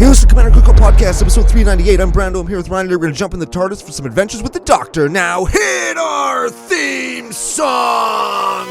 Hey, this is the Commander Cookout Podcast, episode 398. I'm Brando. I'm here with Ryan. We're going to jump in the TARDIS for some adventures with the Doctor. Now, hit our theme song!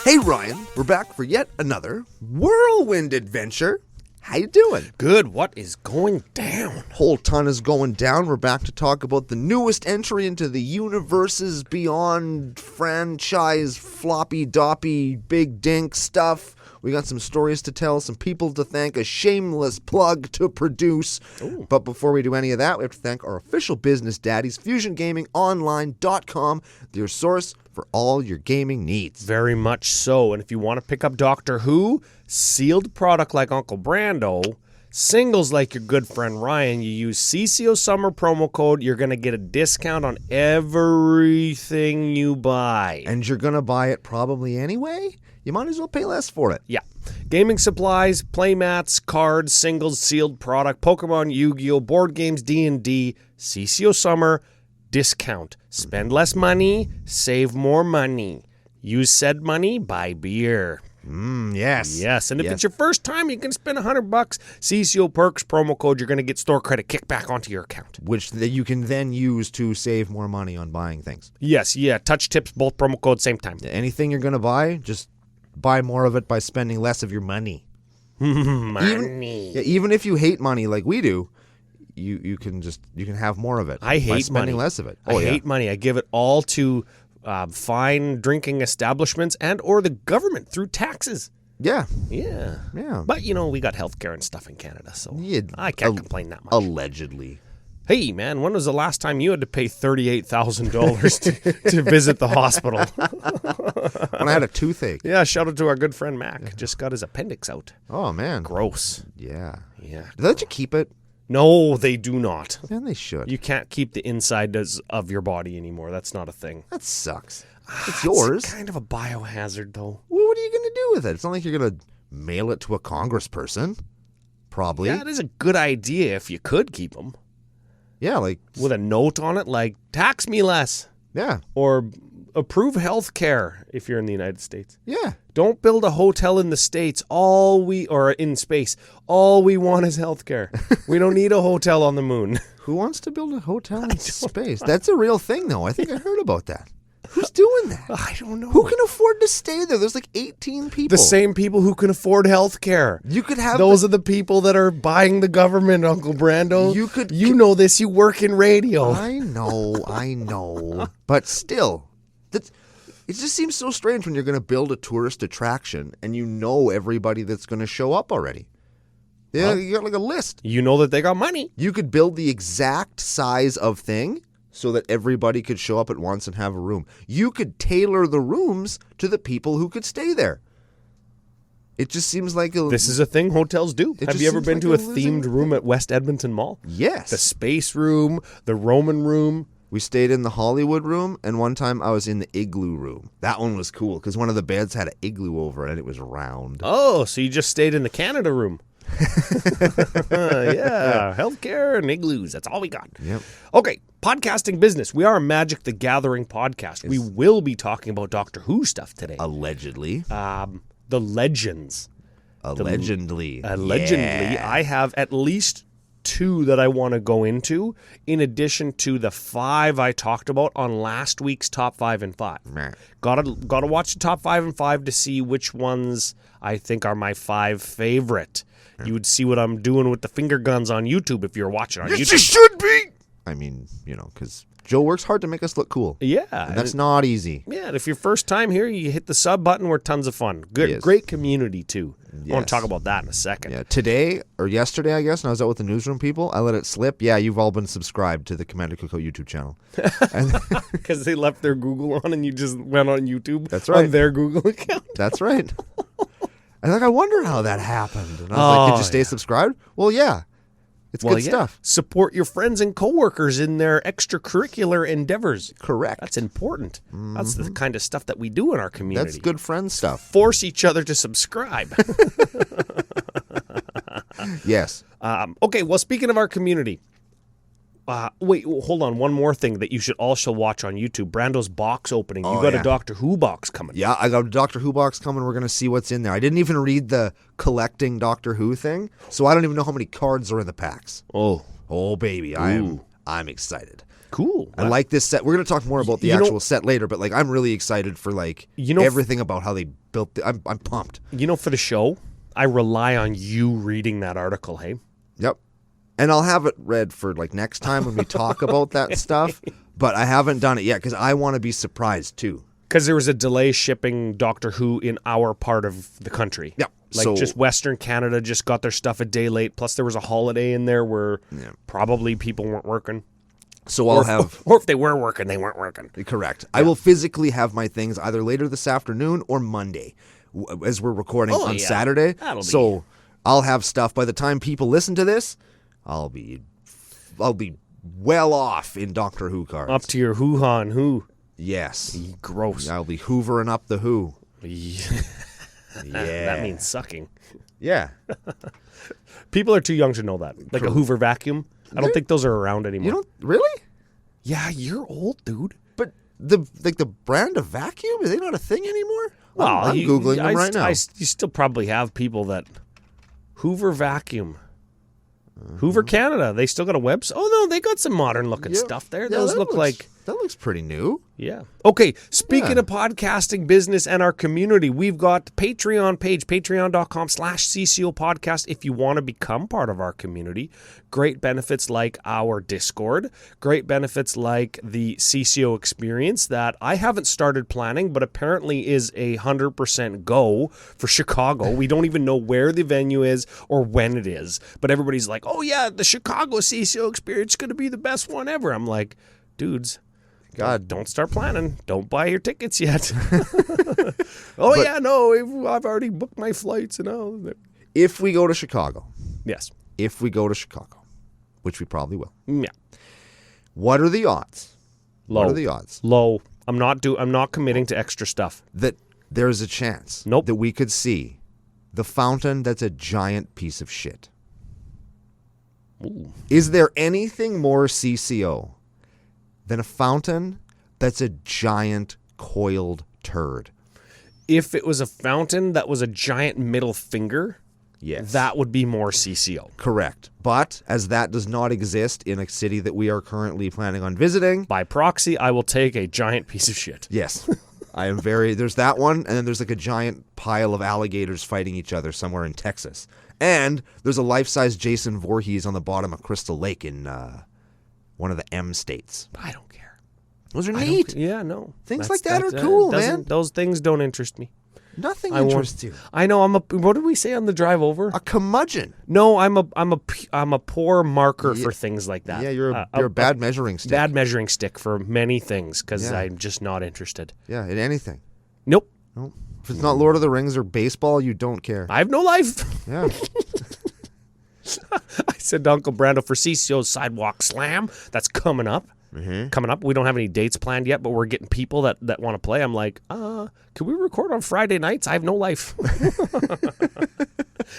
Hey, Ryan. We're back for yet another whirlwind adventure. How you doing? Good. What is going down? Whole ton is going down. We're back to talk about the newest entry into the Universes Beyond franchise, floppy doppy, big dink stuff. We got some stories to tell, some people to thank, a shameless plug to produce. Ooh. But before we do any of that, we have to thank our official business daddies, FusionGamingOnline.com, your source for all your gaming needs. Very much so. And if you want to pick up Doctor Who, sealed product like Uncle Brando, singles like your good friend Ryan, you use CCO Summer promo code, you're going to get a discount on everything you buy. And you're going to buy it probably anyway? You might as well pay less for it. Yeah. Gaming supplies, playmats, cards, singles, sealed product, Pokemon, Yu-Gi-Oh, board games, D&D, CCO Summer, discount. Spend less money, save more money. Use said money, buy beer. Yes. Yes, and if it's your first time, you can spend $100. CCO Perks promo code, you're going to get store credit kicked back onto your account. Which you can then use to save more money on buying things. Yes, yeah, touch tips, both promo codes, same time. Anything you're going to buy, just buy more of it by spending less of your money. Money. Even if you hate money like we do, you can have more of it. I hate by spending money. Less of it. I hate money. I give it all to fine drinking establishments and or the government through taxes. Yeah. But we got healthcare and stuff in Canada, so I can't complain that much. Allegedly. Hey, man, when was the last time you had to pay $38,000 to visit the hospital? When I had a toothache. Yeah, shout out to our good friend Mac. Just got his appendix out. Oh, man. Gross. Yeah. Yeah. Did they let you keep it? No, they do not. Yeah, they should. You can't keep the insides of your body anymore. That's not a thing. That sucks. It's yours. It's kind of a biohazard, though. Well, what are you going to do with it? It's not like you're going to mail it to a congressperson. Probably. Yeah, it is a good idea if you could keep them. Yeah, like... with a note on it, like, tax me less. Yeah. Or approve health care if you're in the United States. Yeah. Don't build a hotel in the States. Or in space. All we want is health care. We don't need a hotel on the moon. Who wants to build a hotel in space? That's a real thing, though. I think I heard about that. Who's doing that? I don't know. Who can afford to stay there? There's like 18 people. The same people who can afford health care. You could have... Those are the people that are buying the government, Uncle Brando. You know this. You work in radio. I know. But still, it just seems so strange when you're going to build a tourist attraction and you know everybody that's going to show up already. Yeah, you got like a list. You know that they got money. You could build the exact size of thing so that everybody could show up at once and have a room. You could tailor the rooms to the people who could stay there. It just seems like this is a thing hotels do. Have you ever been to a themed room at West Edmonton Mall? Yes. The space room, the Roman room. We stayed in the Hollywood room, and one time I was in the igloo room. That one was cool because one of the beds had an igloo over it, and it was round. Oh, so you just stayed in the Canada room. Yeah, healthcare and igloos. That's all we got. Yep. Okay, podcasting business. We are a Magic the Gathering podcast. We will be talking about Doctor Who stuff today. Allegedly. The legends. Allegedly. Allegedly. Yeah. I have at least 2 that I want to go into, in addition to the 5 I talked about on last week's Top 5 and 5. Gotta watch the Top 5 and 5 to see which ones I think are my 5 favorite. You would see what I'm doing with the finger guns on YouTube if you're watching on YouTube. Yes, you should be! I mean, because Joe works hard to make us look cool. Yeah. And that's not easy. Yeah, and if you're first time here, you hit the sub button. We're tons of fun. Good, Great community, too. I want to talk about that in a second. Yeah, today, or yesterday, I guess, when I was out with the newsroom people, I let it slip. Yeah, you've all been subscribed to the Commander Cookout YouTube channel. Because they left their Google on and you just went on YouTube. That's right. On their Google account. That's right. And I wonder how that happened. And I was like, did you stay subscribed? Well, yeah. It's good stuff. Support your friends and coworkers in their extracurricular endeavors. Correct. That's important. Mm-hmm. That's the kind of stuff that we do in our community. That's good friend stuff. Force each other to subscribe. Yes. Okay, well, speaking of our community, Wait, hold on. One more thing that you should also watch on YouTube. Brando's box opening. You got yeah. a Doctor Who box coming. Yeah, I got a Doctor Who box coming. We're going to see what's in there. I didn't even read the collecting Doctor Who thing, so I don't even know how many cards are in the packs. Oh, baby. I'm excited. Cool. I like this set. We're going to talk more about the actual set later, but like I'm really excited for like everything about how they built it. I'm pumped. For the show, I rely on you reading that article, hey? Yep. And I'll have it read for like next time when we talk about that stuff, but I haven't done it yet because I want to be surprised too. Because there was a delay shipping Doctor Who in our part of the country. Yeah. Like just Western Canada just got their stuff a day late. Plus there was a holiday in there where probably people weren't working. So I'll have... Or if they were working, they weren't working. Correct. Yeah. I will physically have my things either later this afternoon or Monday as we're recording on Saturday. So I'll have stuff by the time people listen to this. I'll be well off in Doctor Who cards. Up to your Who-Han Who. Yes. Gross. I'll be hoovering up the Who. Yeah. That means sucking. Yeah. People are too young to know that. Like a Hoover vacuum. I don't think those are around anymore. You don't really? Yeah, you're old, dude. But the brand of vacuum, are they not a thing anymore? Well, I'm Googling them right now. You still probably have people that Hoover vacuum. Hoover Canada, they still got a website. Oh no, they got some modern looking stuff there. Those look like that looks pretty new. Yeah. Okay, speaking of podcasting business and our community, we've got Patreon page, patreon.com/CCO Podcast if you want to become part of our community. Great benefits like our Discord, great benefits like the CCO experience that I haven't started planning, but apparently is 100% go for Chicago. We don't even know where the venue is or when it is, but everybody's like, oh yeah, the Chicago CCO experience is going to be the best one ever. I'm like, dudes, God, don't start planning. Don't buy your tickets yet. I've already booked my flights and all. If we go to Chicago. Yes. If we go to Chicago, which we probably will. Yeah. What are the odds? Low. What are the odds? Low. I'm not committing to extra stuff. That there's a chance that we could see the fountain that's a giant piece of shit. Ooh. Is there anything more CCO than a fountain that's a giant coiled turd? If it was a fountain that was a giant middle finger, yes, that would be more CCO. Correct. But as that does not exist in a city that we are currently planning on visiting, by proxy, I will take a giant piece of shit. Yes. There's that one, and then there's like a giant pile of alligators fighting each other somewhere in Texas. And there's a life-size Jason Voorhees on the bottom of Crystal Lake in one of the M states. I don't care. Those are neat. Yeah, no. Things like that are cool, man. Those things don't interest me. Nothing interests you. I know. What did we say on the drive over? A curmudgeon. No, I'm a poor marker for things like that. Yeah, you're a bad measuring stick. Bad measuring stick for many things because I'm just not interested. Yeah, in anything. Nope. If it's not Lord of the Rings or baseball, you don't care. I have no life. Yeah. I said to Uncle Brando for CCO's Sidewalk Slam. That's coming up. Mm-hmm. Coming up. We don't have any dates planned yet, but we're getting people that want to play. I'm like, can we record on Friday nights? I have no life.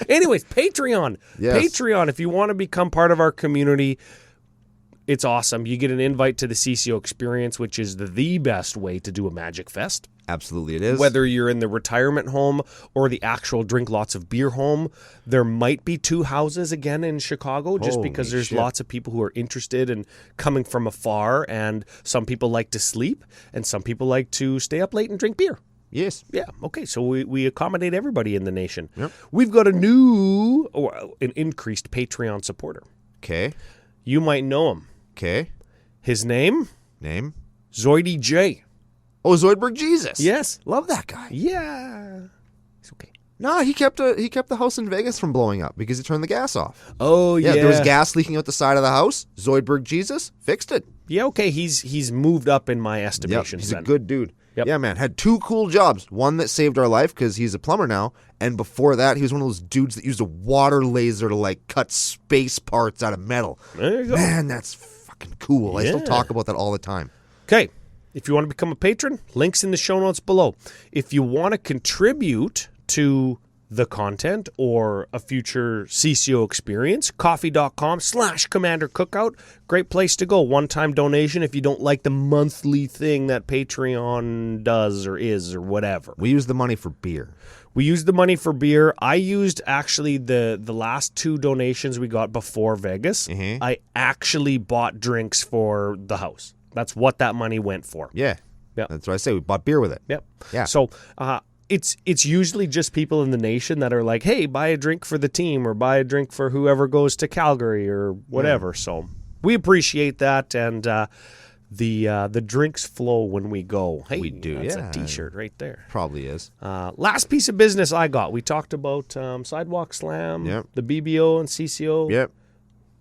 Anyways, Patreon. Yes. Patreon, if you want to become part of our community, it's awesome. You get an invite to the CCO experience, which is the best way to do a Magic Fest. Absolutely it is. Whether you're in the retirement home or the actual drink lots of beer home, there might be 2 houses again in Chicago just because there's lots of people who are interested in coming from afar, and some people like to sleep and some people like to stay up late and drink beer. Yes. Yeah. Okay. So we accommodate everybody in the nation. Yep. We've got an increased Patreon supporter. Okay. You might know him. Okay. His name? Zoidy J. Oh, Zoidberg Jesus. Yes. Love that guy. Yeah. It's okay. No, he kept the house in Vegas from blowing up because he turned the gas off. Oh, yeah. There was gas leaking out the side of the house. Zoidberg Jesus fixed it. Yeah, okay. He's moved up in my estimation. Yep, he's a good dude. Yep. Yeah, man. Had 2 cool jobs. One that saved our life because he's a plumber now. And before that, he was one of those dudes that used a water laser to like cut space parts out of metal. There you go. Man, that's fucking cool. I still talk about that all the time. Okay. If you want to become a patron, links in the show notes below. If you want to contribute to the content or a future CCO experience, coffee.com/Commander Cookout. Great place to go. One-time donation if you don't like the monthly thing that Patreon does or is or whatever. We use the money for beer. We used the money for beer. I used actually the last 2 donations we got before Vegas. Mm-hmm. I actually bought drinks for the house. That's what that money went for. Yeah. Yep. That's what I say. We bought beer with it. Yep. Yeah. So it's usually just people in the nation that are like, hey, buy a drink for the team or buy a drink for whoever goes to Calgary or whatever. Yeah. So we appreciate that, and the drinks flow when we go. Hey, we do. That's a T-shirt right there. Probably is. Last piece of business I got. We talked about Sidewalk Slam, the BBO and CCO. Yep.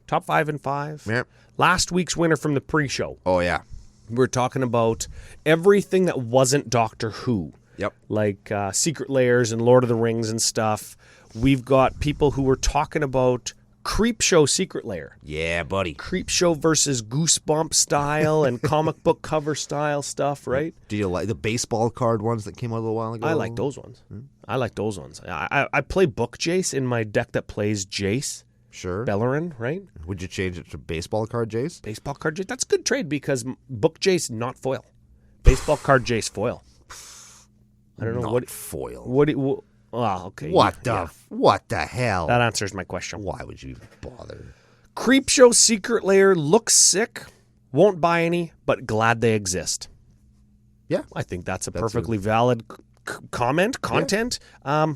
Top 5 and 5. Yep. Last week's winner from the pre-show. Oh, yeah. We're talking about everything that wasn't Doctor Who. Yep. Like Secret Layers and Lord of the Rings and stuff. We've got people who were talking about Creepshow Secret Lair. Yeah, buddy. Creepshow versus Goosebump style and comic book cover style stuff, right? Do you like the baseball card ones that came out a little while ago? I like those ones. I like those ones. I play Book Jace in my deck that plays Jace. Sure. Bellerin, right? Would you change it to baseball card Jace? Baseball card Jace. That's a good trade because Book Jace, not foil. Baseball card Jace, foil. I don't know not what foil. Okay. What the hell? That answers my question. Why would you bother? Creepshow Secret Lair looks sick. Won't buy any, but glad they exist. Yeah, I think that's a perfectly valid content. Yeah.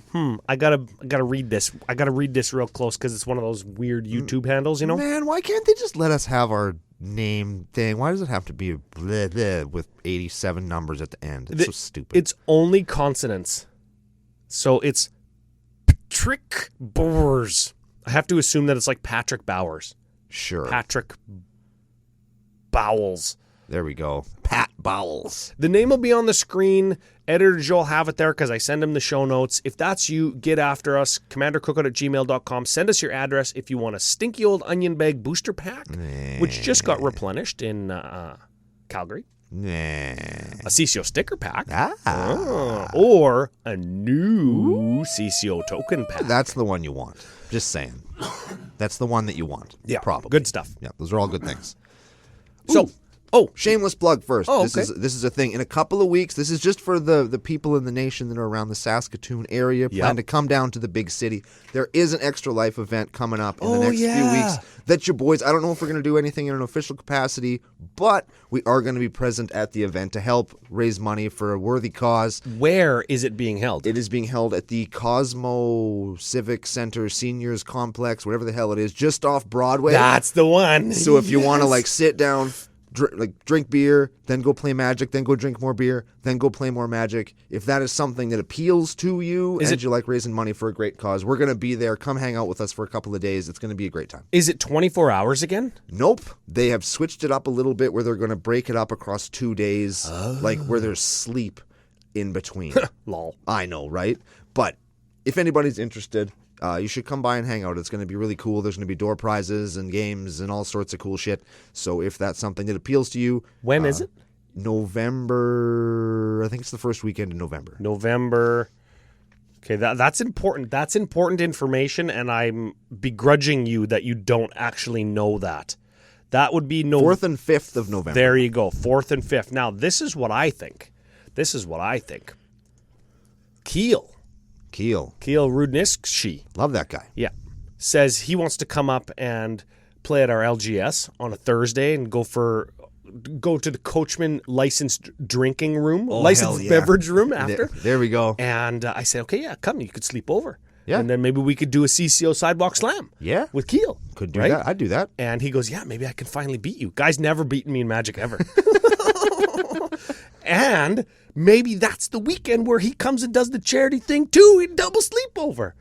I gotta read this. I gotta read this real close because it's one of those weird YouTube handles, you know. Man, why can't they just let us have our name thing? Why does it have to be blah, blah, with 87 numbers at the end? It's so stupid. It's only consonants, so it's Patrick Bowers. I have to assume that it's like Patrick Bowers. Sure. Patrick Bowles. There we go. Pat Bowles. The name will be on the screen. Editor Joe will have it there because I send him the show notes. If that's you, get after us. CommanderCookout@gmail.com. Send us your address if you want a stinky old onion bag booster pack, which just got replenished in Calgary. A CCO sticker pack. Or a new CCO token pack. That's the one you want. Just saying. That's the one that you want. Yeah, probably. Good stuff. Yeah, those are all good things. So, shameless plug first. Oh, this is a thing. In a couple of weeks, this is just for the people in the nation that are around the Saskatoon area. Plan to come down to the big city. There is an Extra Life event coming up in the next few weeks. That your boys, I don't know if we're going to do anything in an official capacity, but we are going to be present at the event to help raise money for a worthy cause. Where is it being held? It is being held at the Cosmo Civic Center Seniors Complex, whatever the hell it is, just off Broadway. That's the one. So if you want to sit down, drink beer, then go play Magic, then go drink more beer, then go play more Magic. If that is something that appeals to you and you like raising money for a great cause, we're going to be there. Come hang out with us for a couple of days. It's going to be a great time. Is it 24 hours again? Nope. They have switched it up a little bit where they're going to break it up across 2 days, where there's sleep in between. Lol. I know, right? But if anybody's interested, you should come by and hang out. It's going to be really cool. There's going to be door prizes and games and all sorts of cool shit. So if that's something that appeals to you. When is it? November. I think it's the first weekend in November. November. Okay, that's important. That's important information, and I'm begrudging you that you don't actually know that. That would be 4th and 5th of November. There you go. 4th and 5th. Now, this is what I think. Keel Rudniski. Love that guy. Yeah. Says he wants to come up and play at our LGS on a Thursday and go to the Coachman licensed drinking room, licensed beverage room after. There we go. And I said, okay, yeah, come. You could sleep over. Yeah. And then maybe we could do a CCO Sidewalk Slam. Yeah. With Keel. Could do that. I'd do that. And he goes, yeah, maybe I can finally beat you. Guy's never beaten me in Magic ever. And maybe that's the weekend where he comes and does the charity thing too in double sleepover.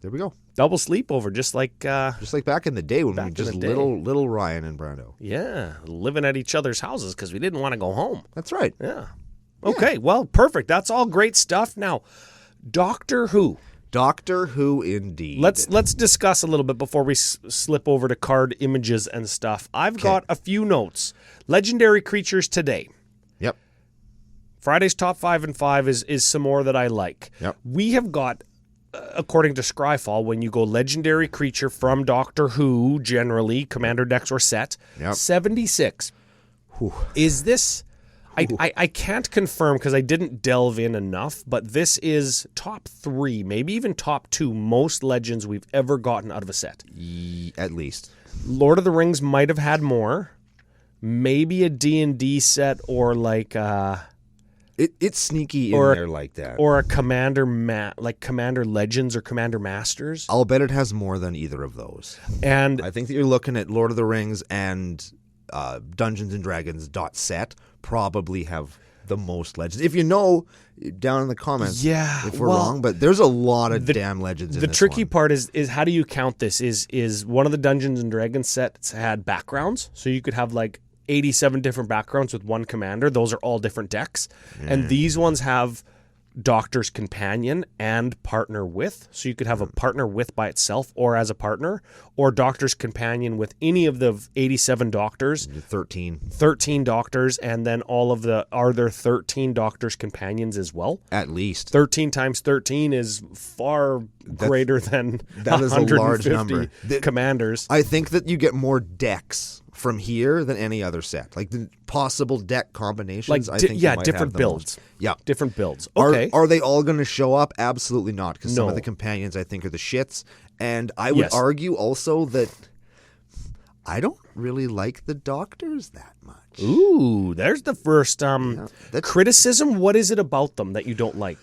There we go. Double sleepover, just like back in the day when we were just little Ryan and Brando. Yeah, living at each other's houses because we didn't want to go home. That's right. Yeah. Okay, well, perfect. That's all great stuff. Now, Doctor Who. Doctor Who, indeed. Let's discuss a little bit before we slip over to card images and stuff. I've got a few notes. Legendary creatures today. Yep. Friday's top 5 and 5 is some more that I like. Yep. We have got according to Scryfall, when you go legendary creature from Doctor Who, generally, Commander decks or set, 76. Is this... I can't confirm because I didn't delve in enough, but this is top 3, maybe even top 2 most legends we've ever gotten out of a set. At least. Lord of the Rings might have had more. Maybe a D&D set or like... It's sneaky in there like that. Or a Commander Commander Legends or Commander Masters. I'll bet it has more than either of those. And I think that you're looking at Lord of the Rings and Dungeons & Dragons .set probably have the most legends. If you know, down in the comments if we're wrong, but there's a lot of damn legends in this one. The tricky part is how do you count this? Is one of the Dungeons & Dragons sets had backgrounds, so you could have like 87 different backgrounds with one commander. Those are all different decks. And these ones have Doctor's Companion and Partner With. So you could have a Partner With by itself or as a partner, or Doctor's Companion with any of the 87 Doctors. 13 Doctors, and then are there 13 Doctor's Companions as well? At least. 13 times 13 is far greater than that is a large number. Commanders. I think that you get more decks from here than any other set. Like the possible deck combinations, I think you might different have the builds. most. Yeah. Different builds. Okay. Are they all going to show up? Absolutely not, because some of the companions I think are the shits. And I would argue also that I don't really like the Doctors that much. Ooh, there's the first criticism. What is it about them that you don't like?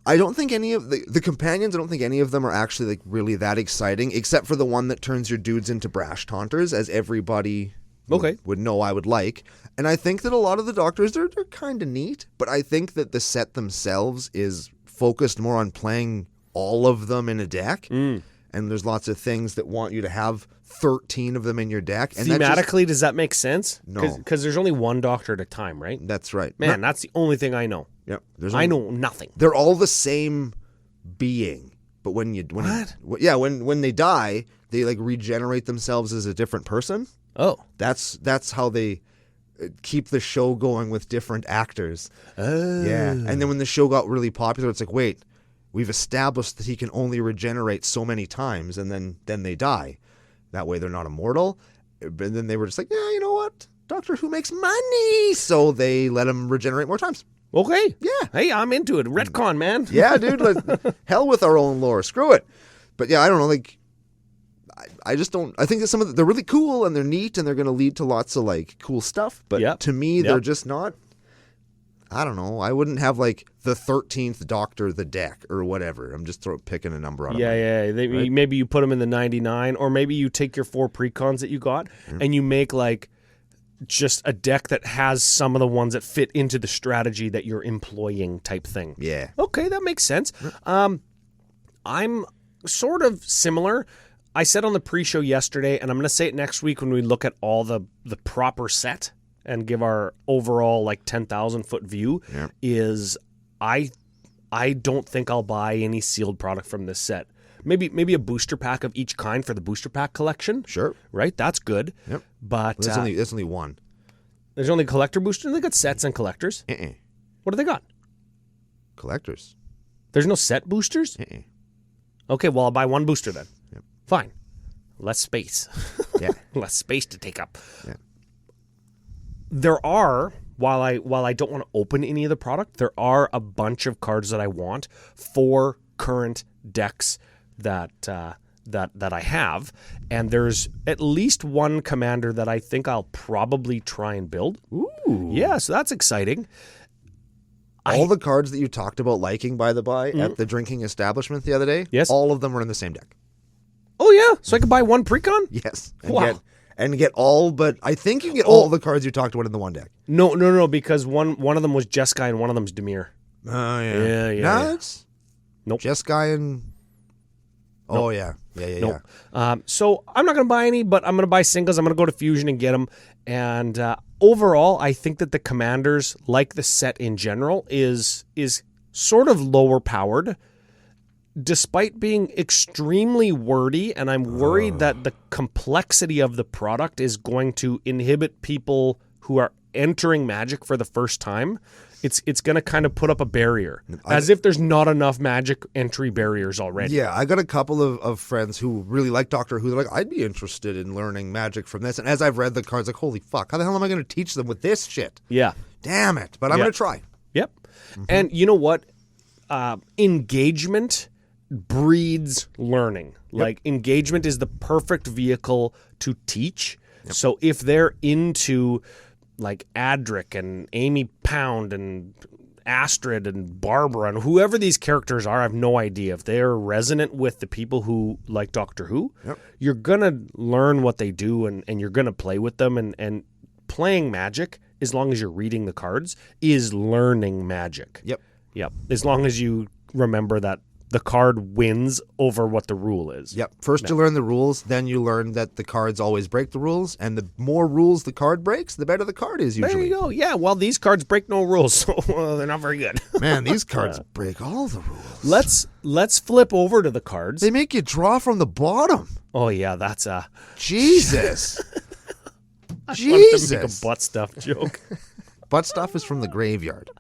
I don't think any of the companions, I don't think any of them are actually like really that exciting, except for the one that turns your dudes into brash taunters, as everybody would know I would like. And I think that a lot of the Doctors, they're kind of neat, but I think that the set themselves is focused more on playing all of them in a deck. And there's lots of things that want you to have 13 of them in your deck. And thematically, does that make sense? No. Because there's only one Doctor at a time, right? That's right. Man, that's the only thing I know. Yep. I know nothing. They're all the same being, but when they die, they like regenerate themselves as a different person. Oh, that's how they keep the show going with different actors. Oh, yeah. And then when the show got really popular, it's like, wait, we've established that he can only regenerate so many times, and then they die. That way, they're not immortal. And then they were just like, yeah, you know what? Doctor Who makes money, so they let him regenerate more times. Okay. Yeah. Hey, I'm into it. Retcon, man. Yeah, dude. Hell with our own lore. Screw it. But yeah, I don't know. Like, I just don't. I think that they're really cool and they're neat and they're going to lead to lots of like cool stuff. But to me, they're just not. I don't know. I wouldn't have like the 13th Doctor the deck or whatever. I'm just picking a number out of right? Maybe you put them in the 99, or maybe you take your 4 precons that you got and you make like just a deck that has some of the ones that fit into the strategy that you're employing type thing. Yeah. Okay, that makes sense. I'm sort of similar. I said on the pre-show yesterday, and I'm going to say it next week when we look at all the proper set and give our overall like 10,000-foot view, is I don't think I'll buy any sealed product from this set. Maybe a booster pack of each kind for the booster pack collection. Sure. Right? That's good. Yep. But that's only one. There's only collector boosters? They got sets and collectors. What do they got? Collectors. There's no set boosters? Okay, well, I'll buy one booster then. Yep. Fine. Less space. Yeah. Less space to take up. Yeah. There are, while I don't want to open any of the product, there are a bunch of cards that I want for current decks that I have, and there's at least one commander that I think I'll probably try and build. Ooh. Yeah, so that's exciting. All the cards that you talked about liking, by the by, at the drinking establishment the other day, all of them were in the same deck. Oh, yeah? So I could buy one precon? Yes. And get all, but I think you can get all the cards you talked about in the one deck. No, because one of them was Jeskai and one of them's Dimir. Oh, yeah. Yeah. It's nope. Jeskai and... Oh, nope. Yeah. So I'm not going to buy any, but I'm going to buy singles. I'm going to go to Fusion and get them. And overall, I think that the Commanders, like the set in general, is sort of lower powered, despite being extremely wordy. And I'm worried that the complexity of the product is going to inhibit people who are entering Magic for the first time. it's going to kind of put up a barrier, as if there's not enough Magic entry barriers already. Yeah, I got a couple of friends who really like Doctor Who. They're like, I'd be interested in learning Magic from this. And as I've read the cards, like, holy fuck, how the hell am I going to teach them with this shit? Yeah. Damn it. But I'm going to try. Yep. And you know what? Engagement breeds learning. Like, engagement is the perfect vehicle to teach. So if they're into like Adric and Amy Pound and Astrid and Barbara and whoever these characters are, I have no idea. If they're resonant with the people who like Doctor Who, you're going to learn what they do and you're going to play with them. And playing Magic, as long as you're reading the cards, is learning Magic. Yep. As long as you remember that the card wins over what the rule is. Yep. First you learn the rules, then you learn that the cards always break the rules, and the more rules the card breaks, the better the card is usually. There you go. Yeah, well, these cards break no rules, so they're not very good. Man, these cards break all the rules. Let's flip over to the cards. They make you draw from the bottom. Oh, yeah, that's a... Jesus. I wanted to make a butt stuff joke. Butt stuff is from the graveyard.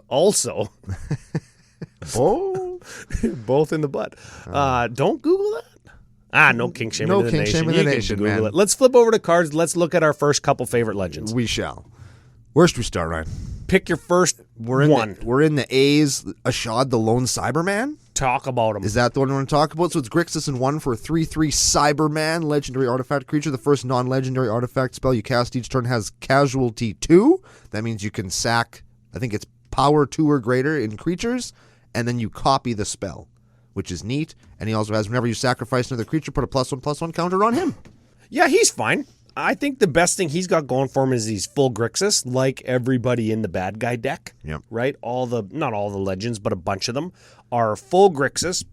Also, both in the butt. Don't Google that. No king shame in the nation. You can Google it. Let's flip over to cards. Let's look at our first couple favorite legends. We shall. Where should we start, Ryan? Pick your first one. We're in the A's. Ashad, the lone Cyberman. Talk about him. Is that the one we want to talk about? So it's Grixis and 1 for a 3/3 Cyberman, legendary artifact creature. The first non-legendary artifact spell you cast each turn has casualty 2. That means you can sack, I think it's power 2 or greater in creatures, and then you copy the spell, which is neat. And he also has, whenever you sacrifice another creature, put a +1/+1 counter on him. Yeah, he's fine. I think the best thing he's got going for him is he's full Grixis, like everybody in the bad guy deck. Yep. Right? Not all the legends, but a bunch of them are full Grixis,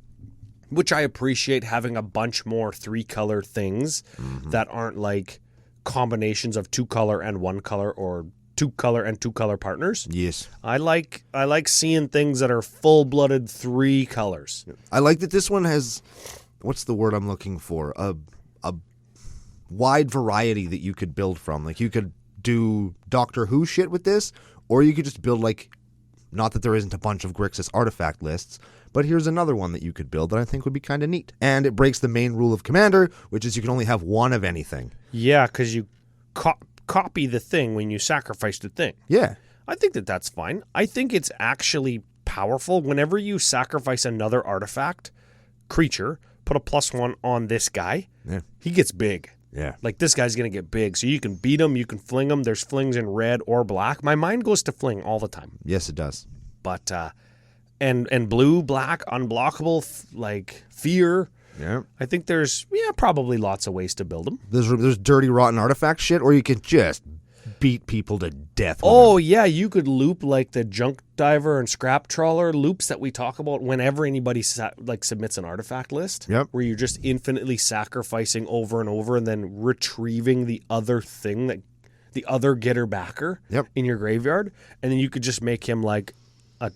which I appreciate, having a bunch more 3-color things that aren't like combinations of 2-color and 1-color or 2-color and 2-color partners. Yes. I like seeing things that are full-blooded 3 colors. I like that this one has, what's the word I'm looking for? A wide variety that you could build from. Like, you could do Doctor Who shit with this, or you could just build, like, not that there isn't a bunch of Grixis artifact lists, but here's another one that you could build that I think would be kind of neat. And it breaks the main rule of Commander, which is you can only have one of anything. Yeah, because you copy the thing when you sacrifice the thing. Yeah. I think that's fine. I think it's actually powerful. Whenever you sacrifice another artifact creature, put a +1 on this guy, he gets big. Yeah. Like, this guy's going to get big. So you can beat him, you can fling him. There's flings in red or black. My mind goes to fling all the time. Yes, it does. But, and blue, black, unblockable, like fear. Yeah. I think there's, probably lots of ways to build them. There's dirty, rotten artifact shit, or you can just beat people to death with Oh, them. yeah, you could loop like the junk diver and scrap trawler loops that we talk about whenever anybody submits an artifact list. Yep. Where you're just infinitely sacrificing over and over and then retrieving the other thing, that the other getter backer in your graveyard. And then you could just make him like a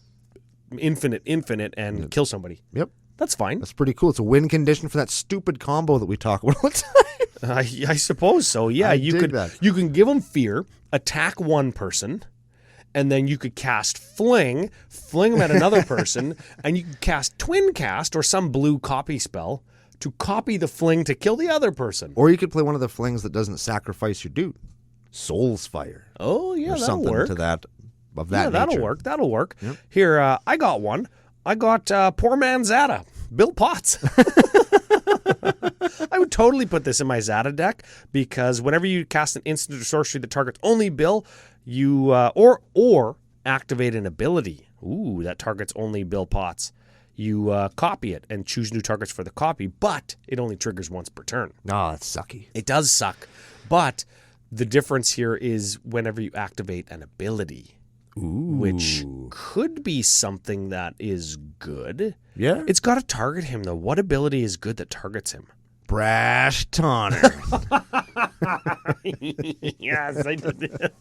infinite and kill somebody. Yep. That's fine. That's pretty cool. It's a win condition for that stupid combo that we talk about all the time. I suppose so. Yeah, you can give them fear, attack one person, and then you could cast fling them at another person, and you could cast twin cast or some blue copy spell to copy the fling to kill the other person. Or you could play one of the flings that doesn't sacrifice your dude. Soul's Fire. Oh, yeah, or that'll something work. to that of that nature. That'll work. Yep. Here, I got one. I got poor man Zada, Bill Potts. I would totally put this in my Zada deck, because whenever you cast an instant or sorcery that targets only Bill, you or activate an ability. Ooh, that targets only Bill Potts. You copy it and choose new targets for the copy, but it only triggers once per turn. Oh, that's sucky. It does suck, but the difference here is whenever you activate an ability. Ooh. Which could be something that is good. Yeah. It's got to target him, though. What ability is good that targets him? Brash Tonner. Yes, I did.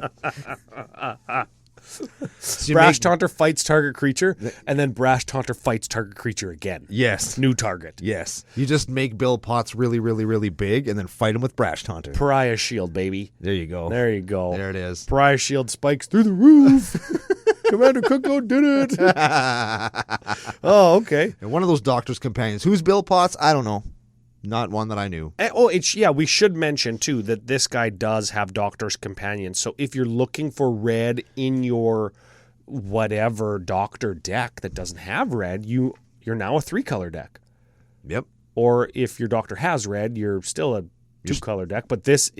So Brash Taunter fights target creature, and then Brash Taunter fights target creature again. Yes. New target. Yes. You just make Bill Potts really, really, really big and then fight him with Brash Taunter. Pariah Shield, baby. There you go. There you go. There it is. Pariah Shield spikes through the roof. Commander Cookout did it. Oh, okay. And one of those Doctor's Companions. Who's Bill Potts? I don't know. Not one that I knew. We should mention, too, that this guy does have Doctor's Companion. So if you're looking for red in your whatever Doctor deck that doesn't have red, you're now a 3-color deck. Yep. Or if your Doctor has red, you're still a 2-color deck. But there's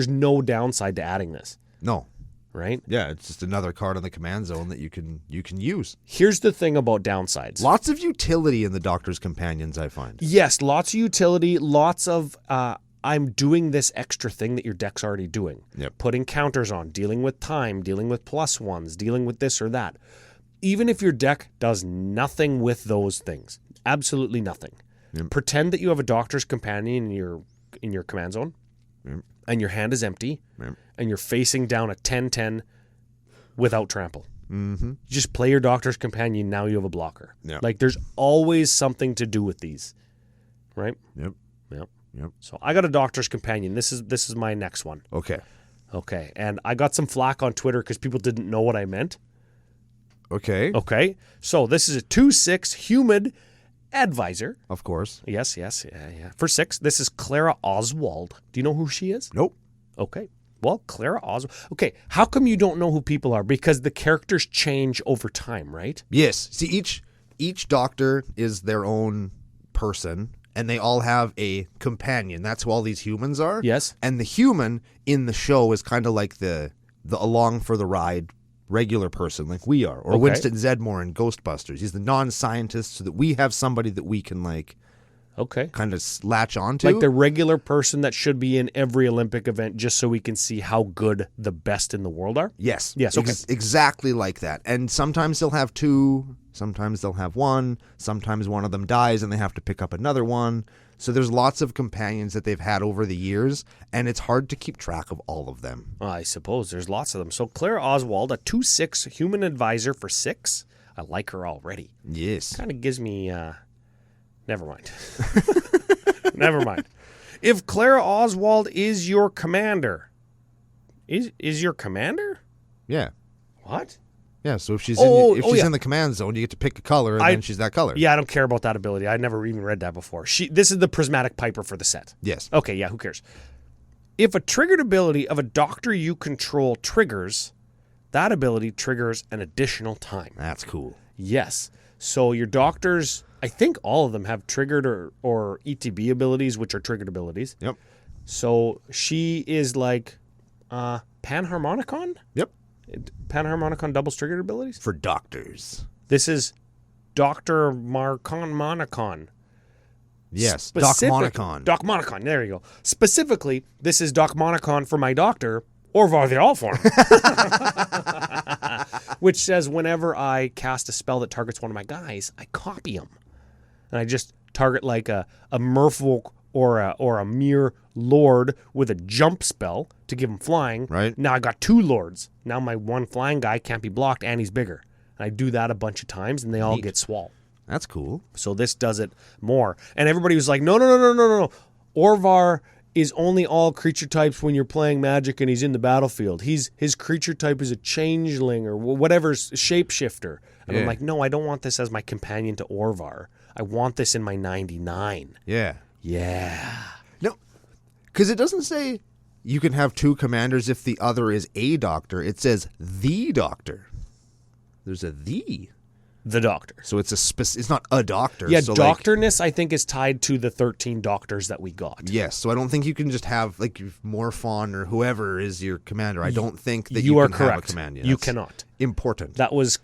no downside to adding this. No. Right? Yeah, it's just another card in the command zone that you can use. Here's the thing about downsides. Lots of utility in the Doctor's Companions, I find. Yes, lots of utility, lots of I'm doing this extra thing that your deck's already doing. Yep. Putting counters on, dealing with time, dealing with +1s, dealing with this or that. Even if your deck does nothing with those things, absolutely nothing. Yep. Pretend that you have a Doctor's Companion in your command zone. Yep. And your hand is empty, Yep. and you're facing down a 10-10 without trample. Mm-hmm. You just play your Doctor's Companion, now you have a blocker. Yep. Like, there's always something to do with these, right? Yep. Yep. Yep. So I got a Doctor's Companion. This is my next one. Okay. Okay, and I got some flack on Twitter because people didn't know what I meant. Okay. Okay, so this is a 2/6 human advisor. Of course. Yes. For 6, this is Clara Oswald. Do you know who she is? Nope. Okay. Well, Clara Oswald. Okay, how come you don't know who people are? Because the characters change over time, right? Yes. See, each Doctor is their own person, and they all have a companion. That's who all these humans are. Yes. And the human in the show is kind of like the along for the ride regular person, like we are, or Okay. Winston Zedmore in Ghostbusters. He's the non-scientist, so that we have somebody that we can kind of latch onto. Like the regular person that should be in every Olympic event just so we can see how good the best in the world are? Yes. Yes, okay. Exactly like that. And sometimes they'll have 2, sometimes they'll have 1, sometimes one of them dies and they have to pick up another one. So there's lots of companions that they've had over the years, and it's hard to keep track of all of them. I suppose there's lots of them. So Clara Oswald, a 2/6 human advisor for 6. I like her already. Yes. Kind of gives me... Never mind. Never mind. If Clara Oswald is your commander... Is your commander? Yeah. What? Yeah, so if she's yeah. in the command zone, you get to pick a color, and then she's that color. Yeah, I don't care about that ability. I never even read that before. This is the Prismatic Piper for the set. Yes. Okay, yeah, who cares? If a triggered ability of a Doctor you control triggers, that ability triggers an additional time. That's cool. Yes. So your Doctors, I think all of them have triggered or ETB abilities, which are triggered abilities. Yep. So she is like Panharmonicon? Yep. Panharmonicon doubles triggered abilities? For Doctors. This is Dr. Monicon. Yes, Doc Monicon. Doc Monicon, there you go. Specifically, this is Doc Monicon for my Doctor, Orvar the Allform. Which says whenever I cast a spell that targets one of my guys, I copy him. And I just target like a Merfolk or a mere Lord with a jump spell to give him flying. Right. Now I got 2 Lords. Now my one flying guy can't be blocked and he's bigger. And I do that a bunch of times and they all get swall. That's cool. So this does it more. And everybody was like, no. Orvar is only all creature types when you're playing Magic and he's in the battlefield. His creature type is a changeling or whatever, shapeshifter. And I'm like, no, I don't want this as my companion to Orvar. I want this in my 99. Yeah. Yeah. No, because it doesn't say you can have 2 commanders if the other is a Doctor. It says the Doctor. There's a the. The Doctor. So it's it's not a Doctor. Yeah, so Doctorness I think is tied to the 13 Doctors that we got. Yes, so I don't think you can just have like Morphon or whoever is your commander. I don't think that you you are can correct. have a command. You cannot. Important. That was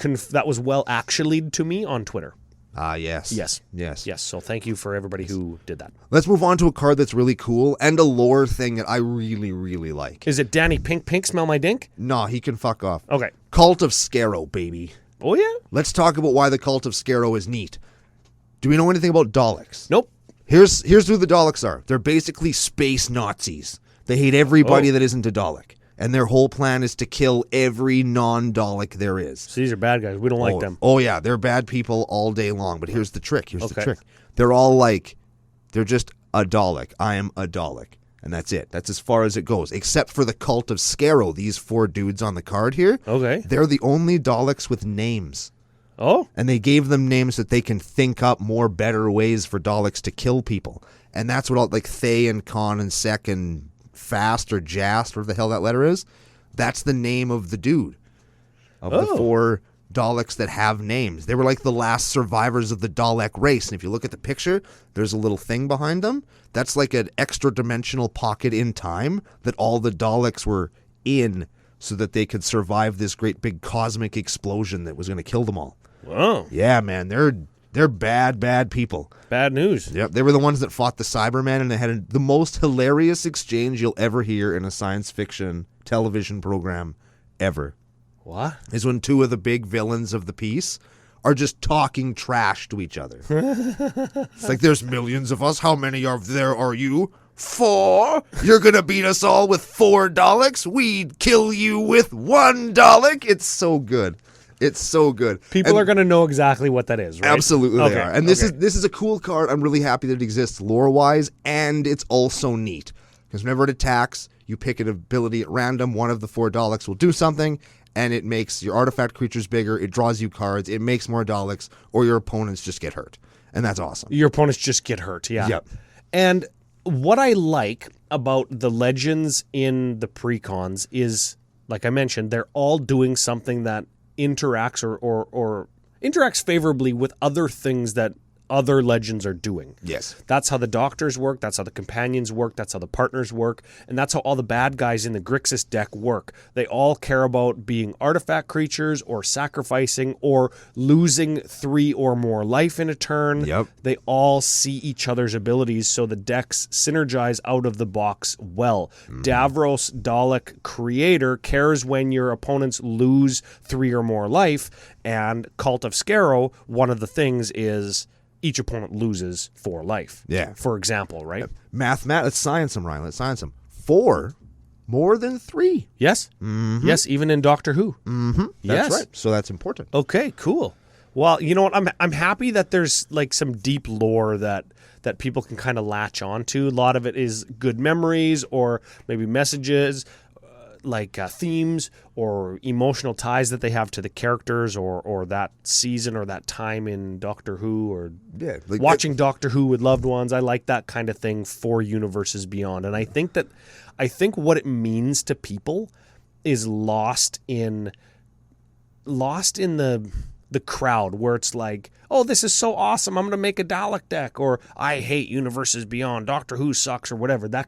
well actually'd to me on Twitter. Yes. Yes. So thank you for everybody who did that. Let's move on to a card that's really cool and a lore thing that I really, really like. Is it Danny Pink smell my dink? No, he can fuck off. Okay. Cult of Scarrow, baby. Oh, yeah? Let's talk about why the Cult of Scarrow is neat. Do we know anything about Daleks? Nope. Here's who the Daleks are. They're basically space Nazis. They hate everybody that isn't a Dalek. And their whole plan is to kill every non-Dalek there is. So these are bad guys. We don't like them. Oh, yeah. They're bad people all day long. But here's the trick. They're all like, they're just a Dalek. I am a Dalek. And that's it. That's as far as it goes. Except for the cult of Scarrow, these 4 dudes on the card here. Okay. They're the only Daleks with names. Oh? And they gave them names that they can think up more better ways for Daleks to kill people. And that's what all, like, Thay and Khan and Sek and Fast or Jast, whatever the hell that letter is. That's the name of the dude. Of the 4 Daleks that have names. They were like the last survivors of the Dalek race. And if you look at the picture, there's a little thing behind them. That's like an extra dimensional pocket in time that all the Daleks were in so that they could survive this great big cosmic explosion that was going to kill them all. Wow. Yeah, man. They're bad people. Bad news. Yep, they were the ones that fought the Cyberman, and they had the most hilarious exchange you'll ever hear in a science fiction television program ever. What? Is when 2 of the big villains of the piece are just talking trash to each other. It's like, there's millions of us. How many there are you? 4? You're going to beat us all with 4 Daleks? We'd kill you with 1 Dalek? It's so good. It's so good. People are going to know exactly what that is, right? Absolutely they are. And this is a cool card. I'm really happy that it exists lore-wise, and it's also neat. Because whenever it attacks, you pick an ability at random. One of the 4 Daleks will do something, and it makes your artifact creatures bigger. It draws you cards. It makes more Daleks, or your opponents just get hurt. And that's awesome. Your opponents just get hurt, yeah. Yep. And what I like about the legends in the precons is, like I mentioned, they're all doing something that interacts or interacts favorably with other things that other legends are doing. Yes. That's how the doctors work, that's how the companions work, that's how the partners work, and that's how all the bad guys in the Grixis deck work. They all care about being artifact creatures or sacrificing or losing 3 or more life in a turn. Yep. They all see each other's abilities, so the decks synergize out of the box well. Davros, Dalek Creator, cares when your opponents lose 3 or more life, and Cult of Scarrow, one of the things is each opponent loses 4 life. Yeah. For example, right? Let's science them, Ryan. Let's science them. 4 more than 3. Yes. Mm-hmm. Yes, even in Doctor Who. Mm-hmm. That's right. So that's important. Okay, cool. Well, you know what? I'm happy that there's like some deep lore that people can kind of latch onto. A lot of it is good memories or maybe messages, like themes or emotional ties that they have to the characters or that season or that time in Doctor Who or watching Doctor Who with loved ones. I like that kind of thing for Universes Beyond. And I think what it means to people is lost in the crowd, where it's like, oh, this is so awesome, I'm going to make a Dalek deck, or I hate Universes Beyond, Doctor Who sucks, or whatever. That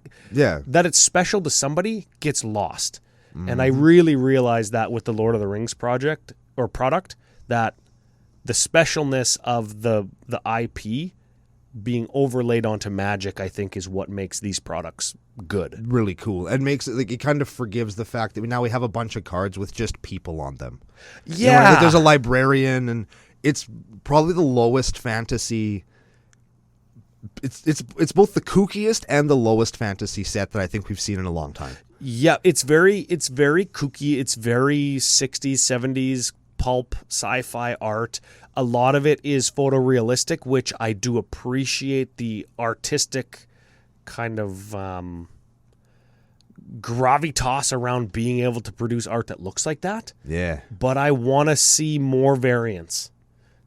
it's special to somebody gets lost. And I really realized that with the Lord of the Rings product, that the specialness of the IP being overlaid onto magic, I think, is what makes these products good. Really cool. And makes it, like, it kind of forgives the fact that now we have a bunch of cards with just people on them. Yeah. There's a librarian, and it's probably the lowest fantasy. It's both the kookiest and the lowest fantasy set that I think we've seen in a long time. Yeah, it's very kooky. It's very 60s, 70s pulp sci-fi art. A lot of it is photorealistic, which I do appreciate the artistic kind of gravitas around being able to produce art that looks like that. Yeah. But I want to see more variance.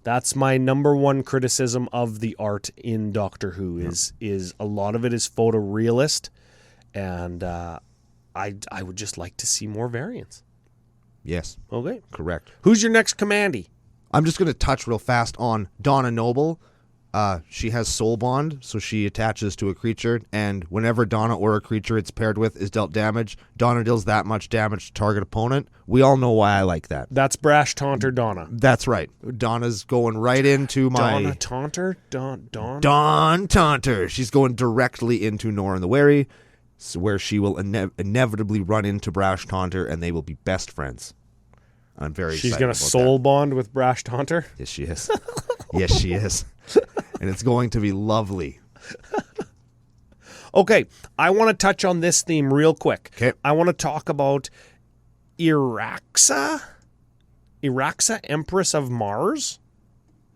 That's my number one criticism of the art in Doctor Who is a lot of it is photorealist, and I would just like to see more variance. Yes. Okay. Correct. Who's your next commandy? I'm just going to touch real fast on Donna Noble. She has Soul Bond, so she attaches to a creature, and whenever Donna or a creature it's paired with is dealt damage, Donna deals that much damage to target opponent. We all know why I like that. That's Brash Taunter Donna. That's right. Donna's going right into my... Donna Taunter? Dawn Taunter. She's going directly into Nora and the Wary, where she will inevitably run into Brash Taunter, and they will be best friends. I'm very excited. She's going to soul bond with Brash Taunter? Yes, she is. Yes, she is. And it's going to be lovely. Okay, I want to touch on this theme real quick. Okay. I want to talk about Iraxa, Empress of Mars.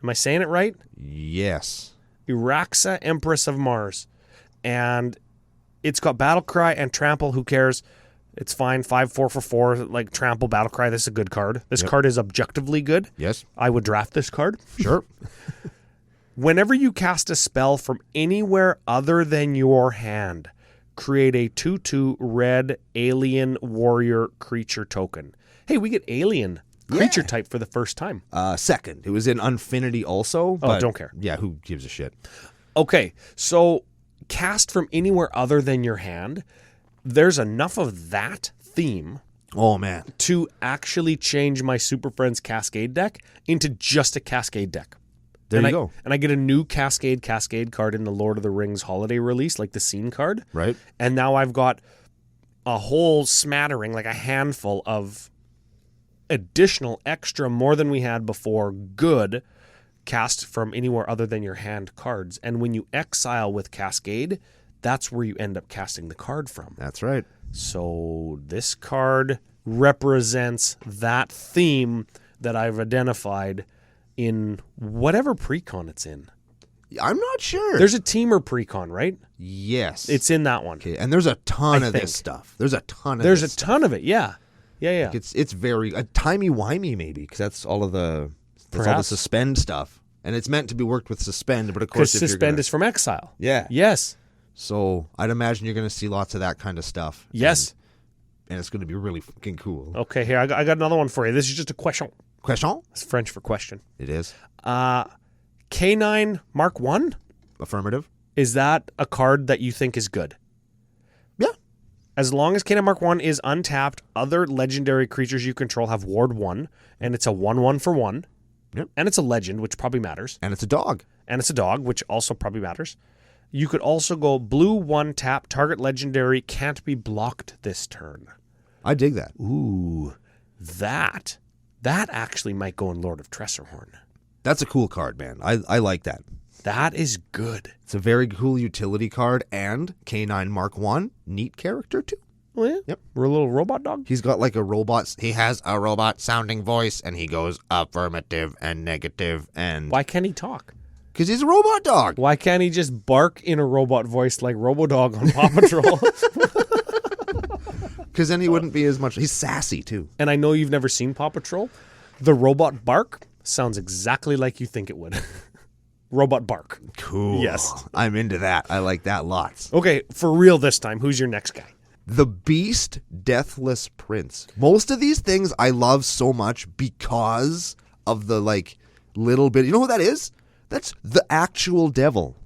Am I saying it right? Yes. Iraxa, Empress of Mars. And it's got Battle Cry and Trample. Who cares? It's fine. 5/4 for 4. Like Trample, Battle Cry. This is a good card. This card is objectively good. Yes. I would draft this card. Sure. Whenever you cast a spell from anywhere other than your hand, create a 2/2 red alien warrior creature token. Hey, we get alien creature type for the first time. Second. It was in Unfinity also. Oh, don't care. Yeah, who gives a shit? Okay, so cast from anywhere other than your hand. There's enough of that theme Oh, man. to actually change my Super Friends Cascade deck into just a Cascade deck. There you go. And I get a new Cascade card in the Lord of the Rings holiday release, like the scene card. Right. And now I've got a whole smattering, like a handful of additional extra, more than we had before, good cast from anywhere other than your hand cards. And when you exile with Cascade, that's where you end up casting the card from. That's right. So this card represents that theme that I've identified in whatever precon it's in. I'm not sure. There's a teamer precon, right? Yes. It's in that one. Okay, and there's a ton I of think. this stuff. There's a ton of There's this a ton of it, yeah. Yeah. It's very timey-wimey maybe, because that's all the Perhaps. suspend stuff. And it's meant to be worked with suspend, but of course Because if suspend you're is from exile. Yeah. Yes. So I'd imagine you're going to see lots of that kind of stuff. Yes. And it's going to be really fucking cool. Okay, here, I got another one for you. This is just a question. Question? It's French for question. It is. K9 Mark 1? Affirmative. Is that a card that you think is good? Yeah. As long as K9 Mark 1 is untapped, other legendary creatures you control have Ward 1, and it's a 1/1 for 1. Yep. And it's a legend, which probably matters. And it's a dog. And it's a dog, which also probably matters. You could also go blue 1 tap, target legendary, can't be blocked this turn. I dig that. Ooh, that actually might go in Lord of Tressorhorn. That's a cool card, man. I like that. That is good. It's a very cool utility card, and K9 Mark 1, neat character too. Oh, yeah? Yep. We're a little robot dog? He's got like a robot. He has a robot sounding voice, and he goes affirmative and negative, and Why can't he talk? because he's a robot dog. Why can't he just bark in a robot voice like Robodog on Paw Patrol? Because then he wouldn't be as much. He's sassy too. And I know you've never seen Paw Patrol. The robot bark sounds exactly like you think it would. Robot bark. Cool. Yes. I'm into that. I like that lots. Okay, for real this time, who's your next guy? The Beast Deathless Prince. Most of these things I love so much because of the like little bit. You know who that is? That's the actual devil.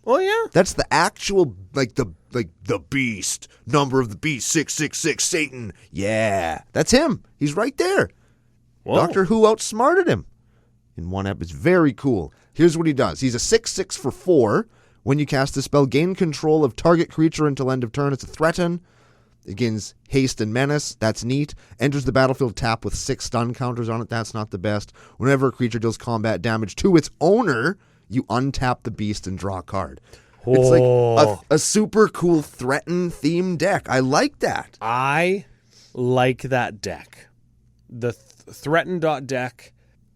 Oh, yeah? That's the actual the beast. Number of the beast 666 Satan. Yeah. That's him. He's right there. Whoa. Doctor Who outsmarted him in one episode. It's very cool. Here's what he does. He's a 6/6 for 4. When you cast the spell, gain control of target creature until end of turn. It's a threaten. It gains haste and menace. That's neat. Enters the battlefield tap with 6 stun counters on it. That's not the best. Whenever a creature deals combat damage to its owner, you untap the beast and draw a card. It's like a super cool threaten theme deck. I like that. I like that deck. The threaten deck.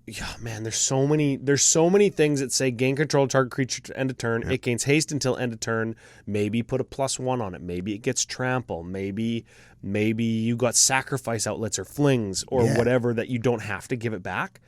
Yeah, man, there's so many things that say gain control of target creature to end of turn. Yep. It gains haste until end of turn. Maybe put a +1 on it. Maybe it gets trample. Maybe you got sacrifice outlets or flings or whatever that you don't have to give it back.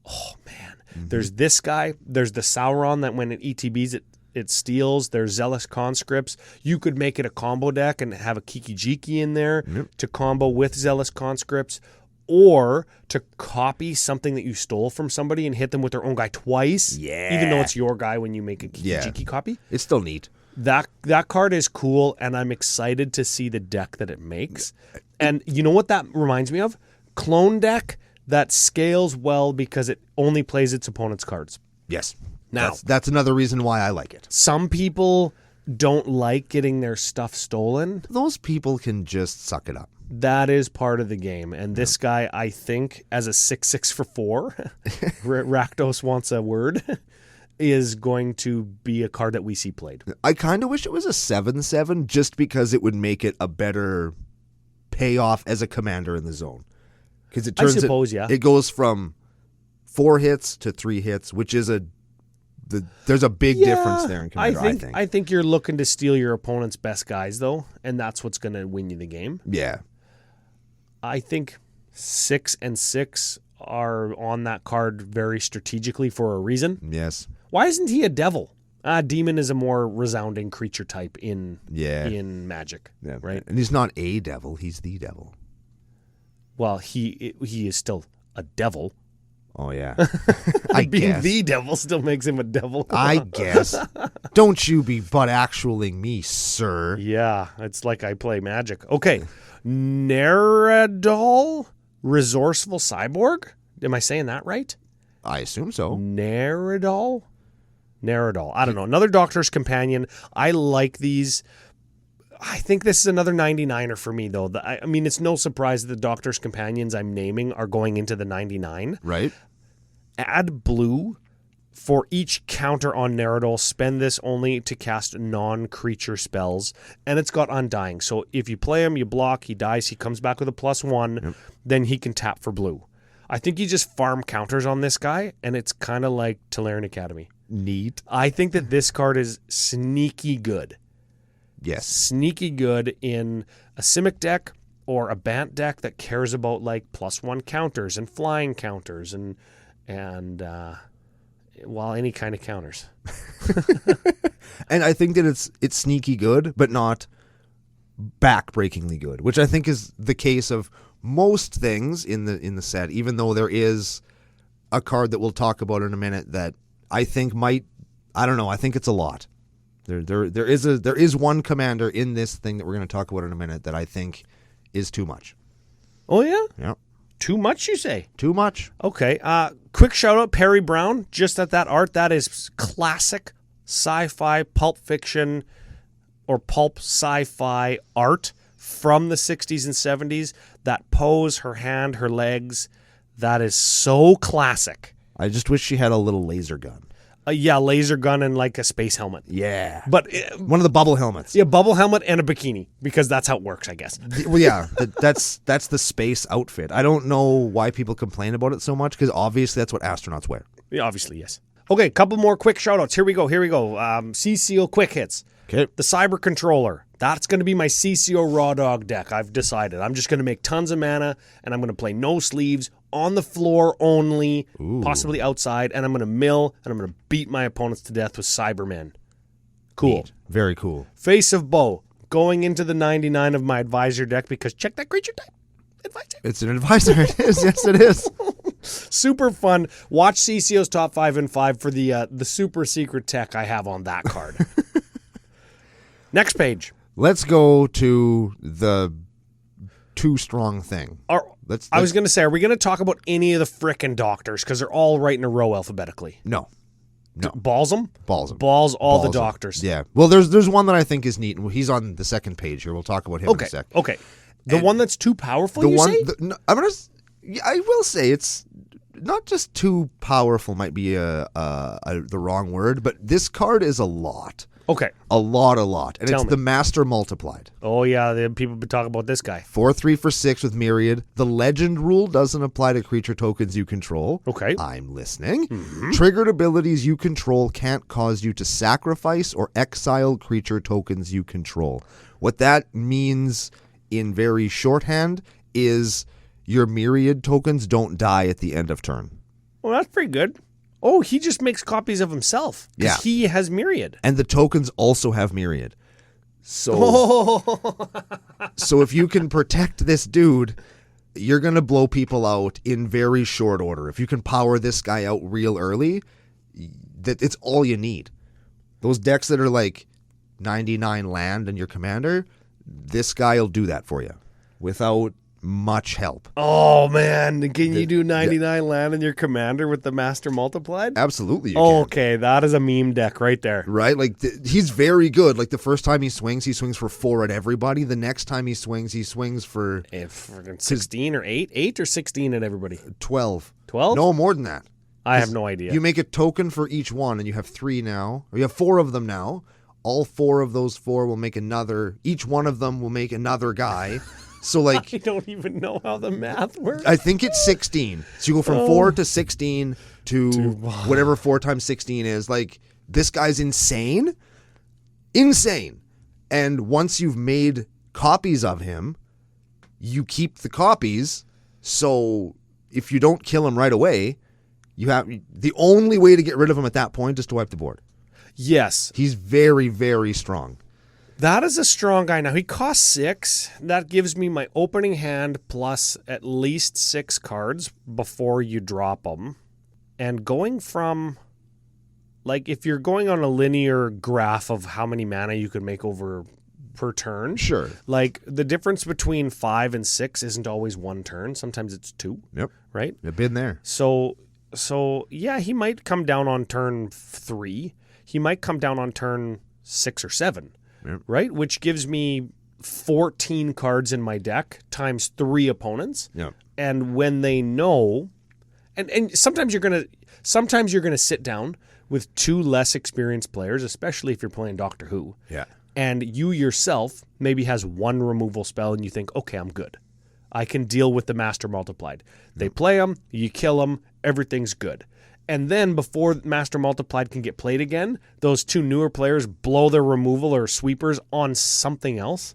Oh man. Mm-hmm. There's this guy. There's the Sauron that when it ETBs it steals. There's Zealous Conscripts. You could make it a combo deck and have a Kiki Jiki in there to combo with Zealous Conscripts. Or to copy something that you stole from somebody and hit them with their own guy twice. Yeah. Even though it's your guy when you make a Kiki copy. It's still neat. That card is cool, and I'm excited to see the deck that it makes. And you know what that reminds me of? Clone deck that scales well because it only plays its opponent's cards. Yes. Now, that's another reason why I like it. Some people don't like getting their stuff stolen. Those people can just suck it up. That is part of the game. And this guy, I think, as a 6/6 for 4, Rakdos wants a word. is going to be a card that we see played. I kind of wish it was a 7/7 just because it would make it a better payoff as a commander in the zone. Because it turns it goes from 4 hits to 3 hits, which is there's a big difference there in commander, I think. I think you're looking to steal your opponent's best guys, though, and that's what's going to win you the game. Yeah. I think 6 and 6 are on that card very strategically for a reason. Yes. Why isn't he a devil? Demon is a more resounding creature type in Magic, right? And he's not a devil; he's the devil. Well, he is still a devil. Oh yeah, Being guess. the devil still makes him a devil. I guess. Don't you be butt actualing me, sir. Yeah, it's like I play Magic. Okay, Nidol, resourceful cyborg. Am I saying that right? I assume so. Nidol. I don't know. Another Doctor's Companion. I like these. I think this is another 99er for me, though. I mean, it's no surprise that the Doctor's Companions I'm naming are going into the 99. Right. Add blue for each counter on Nidol. Spend this only to cast non-creature spells. And it's got Undying. So if you play him, you block, he dies, he comes back with a +1, then he can tap for blue. I think you just farm counters on this guy, and it's kind of like Tolarian Academy. Neat. I think that this card is sneaky good. Yes. Sneaky good in a Simic deck or a Bant deck that cares about like +1 counters and flying counters and any kind of counters. And I think that it's sneaky good, but not backbreakingly good, which I think is the case of most things in the set, even though there is a card that we'll talk about in a minute that I think I think it's a lot. There is one commander in this thing that we're going to talk about in a minute that I think is too much. Oh yeah? Yeah. Too much, you say? Too much. Okay. Quick shout out, Perry Brown, just at that art. That is classic sci-fi, pulp fiction, or pulp sci-fi art from the 60s and 70s. That pose, her hand, her legs, that is so classic. I just wish she had a little laser gun. Laser gun and like a space helmet. Yeah. But one of the bubble helmets. Yeah, bubble helmet and a bikini, because that's how it works, I guess. Well, yeah, that's the space outfit. I don't know why people complain about it so much, because obviously that's what astronauts wear. Yeah, obviously, yes. Okay, couple more quick shout-outs. Here we go. CCO quick hits. Okay. The Cyber Controller. That's going to be my CCO Raw Dog deck. I've decided. I'm just going to make tons of mana, and I'm going to play no sleeves, on the floor only, possibly outside, and I'm going to mill, and I'm going to beat my opponents to death with Cyberman. Cool. Neat. Very cool. Face of Bow. Going into the 99 of my Advisor deck, because check that creature type. Advisor. It's an Advisor. It is. Yes, it is. Super fun. Watch CCO's Top 5 and 5 for the super secret tech I have on that card. Next page. Let's go to the too strong thing. I was going to say, are we going to talk about any of the frickin' doctors? Because they're all right in a row alphabetically. No. Balls them? Balls them. Balls all the doctors. Yeah. Well, there's one that I think is neat, and he's on the second page here. We'll talk about him in a sec. Okay. The one that's too powerful, I will say it's not just too powerful might be the wrong word, but this card is a lot. Okay. A lot. And Tell it's me. the Master Multiplied. Oh, yeah. People have been talking about this guy. 4/3 for 6 with Myriad. The Legend rule doesn't apply to creature tokens you control. Okay. I'm listening. Mm-hmm. Triggered abilities you control can't cause you to sacrifice or exile creature tokens you control. What that means in very shorthand is your Myriad tokens don't die at the end of turn. Well, that's pretty good. Oh, he just makes copies of himself. Yeah. He has Myriad. And the tokens also have Myriad. So if you can protect this dude, you're going to blow people out in very short order. If you can power this guy out real early, it's all you need. Those decks that are like 99 land and your commander, this guy will do that for you without much help. Oh, man. Can you do 99 land in your commander with the Master Multiplied? Absolutely you can. Okay, that is a meme deck right there. Right? Like, he's very good. Like, the first time he swings for 4 at everybody. The next time he swings for... 16 or 8? 8 or 16 at everybody? 12. 12? No, more than that. I have no idea. You make a token for each one, and you have 3 now. Or you have 4 of them now. All 4 of those 4 will make another. Each one of them will make another guy. So, like, I don't even know how the math works. I think it's 16. So you go from 4 to 16 to whatever 4 times 16 is. Like, this guy's insane. Insane. And once you've made copies of him, you keep the copies. So if you don't kill him right away, you have the only way to get rid of him at that point is to wipe the board. Yes. He's very, very strong. That is a strong guy. Now, he costs 6. That gives me my opening hand plus at least 6 cards before you drop them. And going from, like, if you're going on a linear graph of how many mana you can make over per turn. Sure. Like, the difference between 5 and 6 isn't always 1 turn. Sometimes it's 2. Yep. Right? I've been there. So yeah, he might come down on turn 3. He might come down on turn 6 or 7. Yep. Right? Which gives me 14 cards in my deck times 3 opponents. Yep. And when they know, and sometimes you're gonna sit down with 2 less experienced players, especially if you're playing Doctor Who. Yeah. And you yourself maybe has 1 removal spell and you think, okay, I'm good. I can deal with the Master Multiplied. They play them, you kill them, everything's good. And then before Master Multiplied can get played again, those 2 newer players blow their removal or sweepers on something else.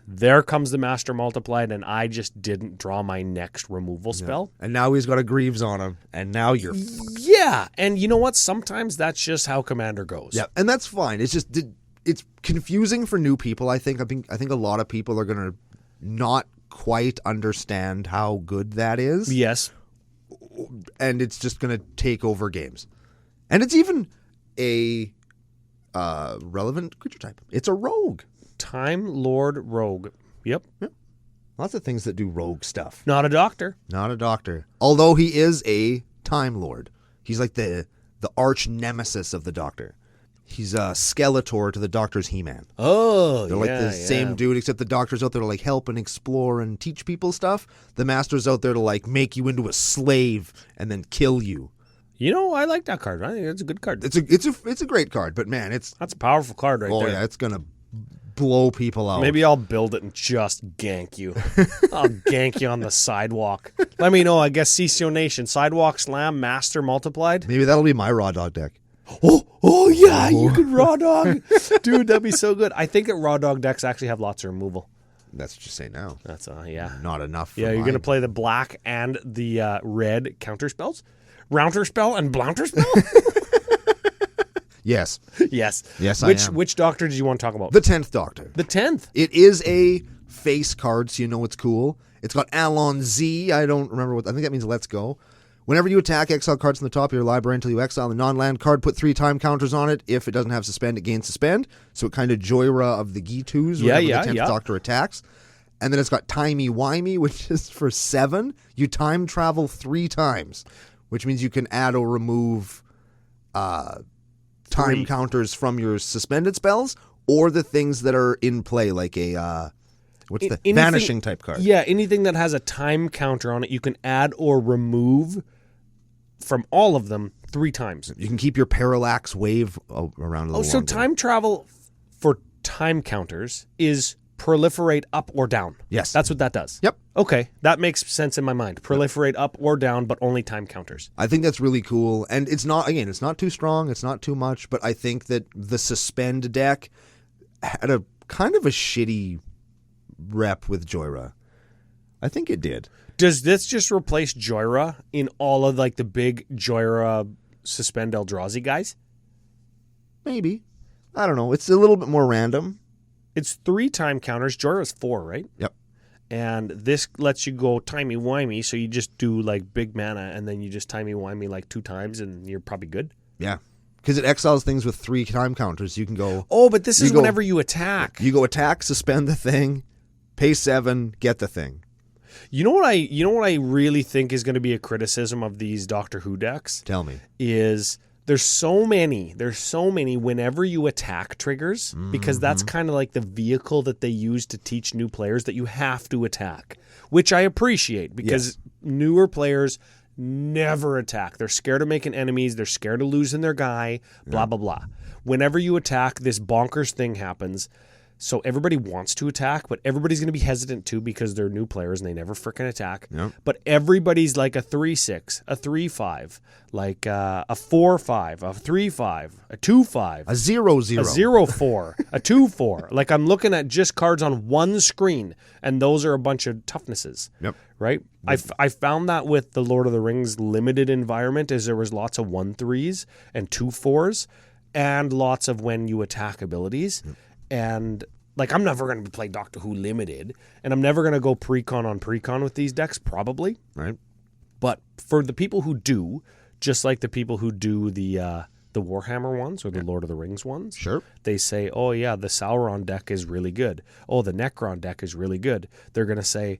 There comes the Master Multiplied, and I just didn't draw my next removal spell. And now he's got a Greaves on him, and now you're Yeah, and you know what? Sometimes that's just how Commander goes. Yeah, and that's fine. It's just it's confusing for new people. I think a lot of people are going to not quite understand how good that is. Yes. And it's just going to take over games. And it's even a relevant creature type. It's a rogue. Time Lord Rogue. Yep. Lots of things that do rogue stuff. Not a doctor. Not a doctor. Although he is a Time Lord. He's like the arch nemesis of the Doctor. He's a Skeletor to the Doctor's He-Man. Oh, They're like the same dude, except the Doctor's out there to like help and explore and teach people stuff. The Master's out there to like make you into a slave and then kill you. You know, I like that card. I think it's a good card. It's a great card, but man, that's a powerful card right there. Oh yeah, it's gonna blow people out. Maybe I'll build it and just gank you. I'll gank you on the sidewalk. Let me know. I guess CCO Nation Sidewalk Slam Master Multiplied. Maybe that'll be my Raw Dog deck. Oh yeah, you could Raw Dog. Dude, that'd be so good. I think that Raw Dog decks actually have lots of removal. That's what you say now. That's yeah. Not enough. Yeah, you're gonna play the black and the red counter spells, Rounter spell and Blounter spell. Yes. Yes. Yes, I am. Which Doctor did you want to talk about? The 10th Doctor. The 10th. It is a face card, so you know it's cool. It's got Alon-Z. I don't remember what. I think that means let's go. Whenever you attack, exile cards from the top of your library until you exile the non-land card. Put 3 time counters on it. If it doesn't have suspend, it gains suspend. So it kind of Joyra of the G2s whenever the 10th Doctor attacks. And then it's got Timey-Wimey, which is for 7. You time travel 3 times, which means you can add or remove time counters from your suspended spells or the things that are in play, like a vanishing type card. Yeah, anything that has a time counter on it, you can add or remove from all of them 3 times. You can keep your parallax wave around a little so longer. time travel for time counters is proliferate up or down. Yes. That's what that does. Yep. Okay, that makes sense in my mind. Proliferate up or down, but only time counters. I think that's really cool. And it's not too strong, it's not too much, but I think that the suspend deck had a kind of a shitty rep with Joyra. I think it did. Does this just replace Joyra in all of like the big Joyra suspend Eldrazi guys? Maybe. I don't know. It's a little bit more random. It's 3 time counters. Joyra's 4, right? Yep. And this lets you go timey-wimey, so you just do like big mana, and then you just timey-wimey like 2 times, and you're probably good. Yeah. Because it exiles things with 3 time counters. You can go... Oh, but this is whenever you attack. You go attack, suspend the thing, pay 7, get the thing. You know what I really think is going to be a criticism of these Doctor Who decks? Tell me. Is there's so many whenever you attack triggers, because that's kind of like the vehicle that they use to teach new players that you have to attack, which I appreciate because newer players never attack. They're scared of making enemies. They're scared of losing their guy, blah, blah, blah. Whenever you attack, this bonkers thing happens. So everybody wants to attack, but everybody's going to be hesitant too because they're new players and they never freaking attack. Yep. But everybody's like a 3-6, a 3-5, like a 4-5, a 3-5, a 2-5, A 0-0. a 0-4, a 2-4. Like I'm looking at just cards on one screen, and those are a bunch of toughnesses. Yep. Right? I found that with the Lord of the Rings limited environment is there was lots of 1-3s and 2-4s and lots of when you attack abilities. Yep. And like I'm never going to play Doctor Who Limited, and I'm never going to go pre-con on pre-con with these decks, probably. Right. But for the people who do, just like the people who do the Warhammer ones or the Lord of the Rings ones, Sure. they say, oh yeah, the Sauron deck is really good. Oh, the Necron deck is really good. They're going to say,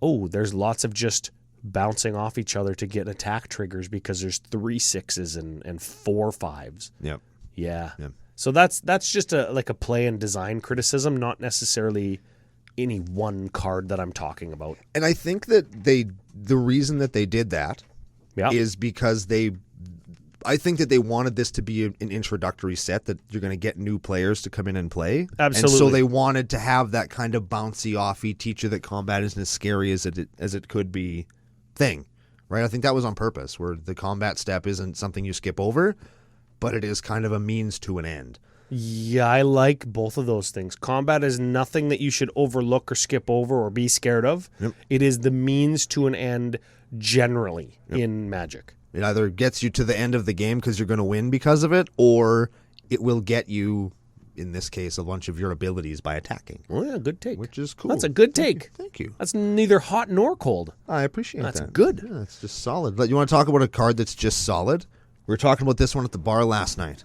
oh, there's lots of just bouncing off each other to get attack triggers because there's 3 6s and 4 5s. Yep. Yeah. Yep. So that's just a play and design criticism, not necessarily any one card that I'm talking about. And I think that the reason that they did that is because I think that they wanted this to be an introductory set that you're going to get new players to come in and play. Absolutely. And so they wanted to have that kind of bouncy offy teach you that combat isn't as scary as it could be thing. Right? I think that was on purpose, where the combat step isn't something you skip over, but it is kind of a means to an end. Yeah, I like both of those things. Combat is nothing that you should overlook or skip over or be scared of. Yep. It is the means to an end generally in Magic. It either gets you to the end of the game because you're going to win because of it, or it will get you, in this case, a bunch of your abilities by attacking. Oh, yeah, good take. Which is cool. That's a good take. Thank you. That's neither hot nor cold. I appreciate that. That's good. Yeah, it's just solid. But you want to talk about a card that's just solid? We were talking about this one at the bar last night.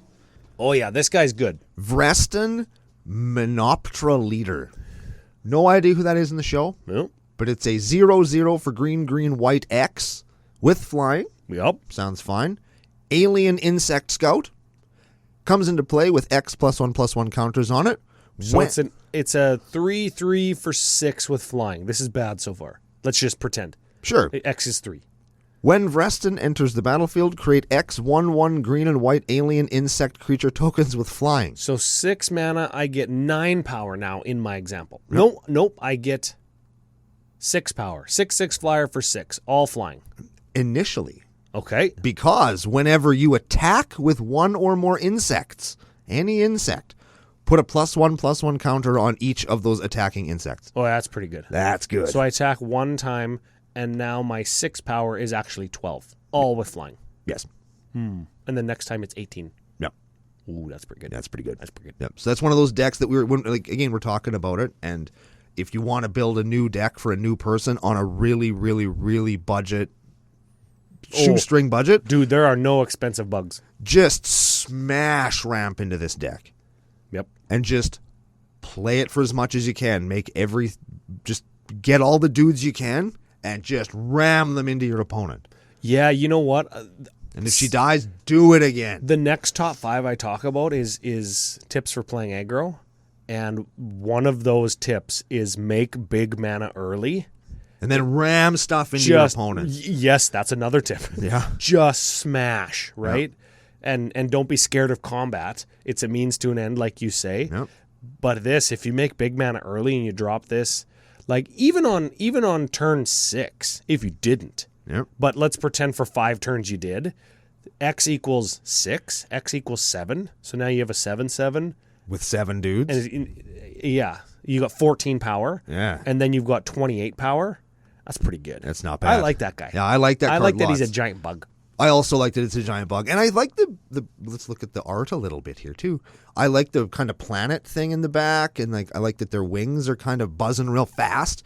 Oh, yeah, this guy's good. Vreston Menoptra Leader. No idea who that is in the show, Yep. but it's a 0/0 for green, white X with flying. Yep. Sounds fine. Alien Insect Scout. Comes into play with X +1/+1 counters on it. So it's a 3/3 for 6 with flying. This is bad so far. Let's just pretend. Sure. X is 3. When Vreston enters the battlefield, create X 1/1 green and white alien insect creature tokens with flying. So 6 mana, I get 9 power now in my example. Yep. Nope, I get 6 power. 6/6 flyer for 6, all flying. Initially. Okay. Because whenever you attack with one or more insects, any insect, put a +1/+1 counter on each of those attacking insects. Oh, that's pretty good. That's good. So I attack one time, and now my 6 power is actually 12, all with flying. Yes. And then next time it's 18. Yep. Ooh, that's pretty good. That's pretty good. That's pretty good. Yep. So that's one of those decks that we're talking about it, and if you want to build a new deck for a new person on a really, really, really shoestring budget, Dude, there are no expensive bugs. just smash ramp into this deck Yep. and just play it for as much as you can. Just get all the dudes you can and just ram them into your opponent. Yeah, you know what? And if she dies, do it again. The next top 5 I talk about is tips for playing aggro. And one of those tips is make big mana early. And then ram stuff into your opponent. Yes, that's another tip. Yeah. Just smash, right? Yep. And don't be scared of combat. It's a means to an end, like you say. Yep. But if you make big mana early and you drop this, like even on turn 6, if you didn't, Yep. but let's pretend for 5 turns you did, X equals 6, X equals 7. So now you have a 7/7. With 7 dudes. And you got 14 power. Yeah. And then you've got 28 power. That's pretty good. That's not bad. I like that guy. Yeah, I like that card I like that lots. he's a giant bug. I also like that it's a giant bug. And I like the let's look at the art a little bit here too. I like the kind of planet thing in the back, and I like that their wings are kind of buzzing real fast.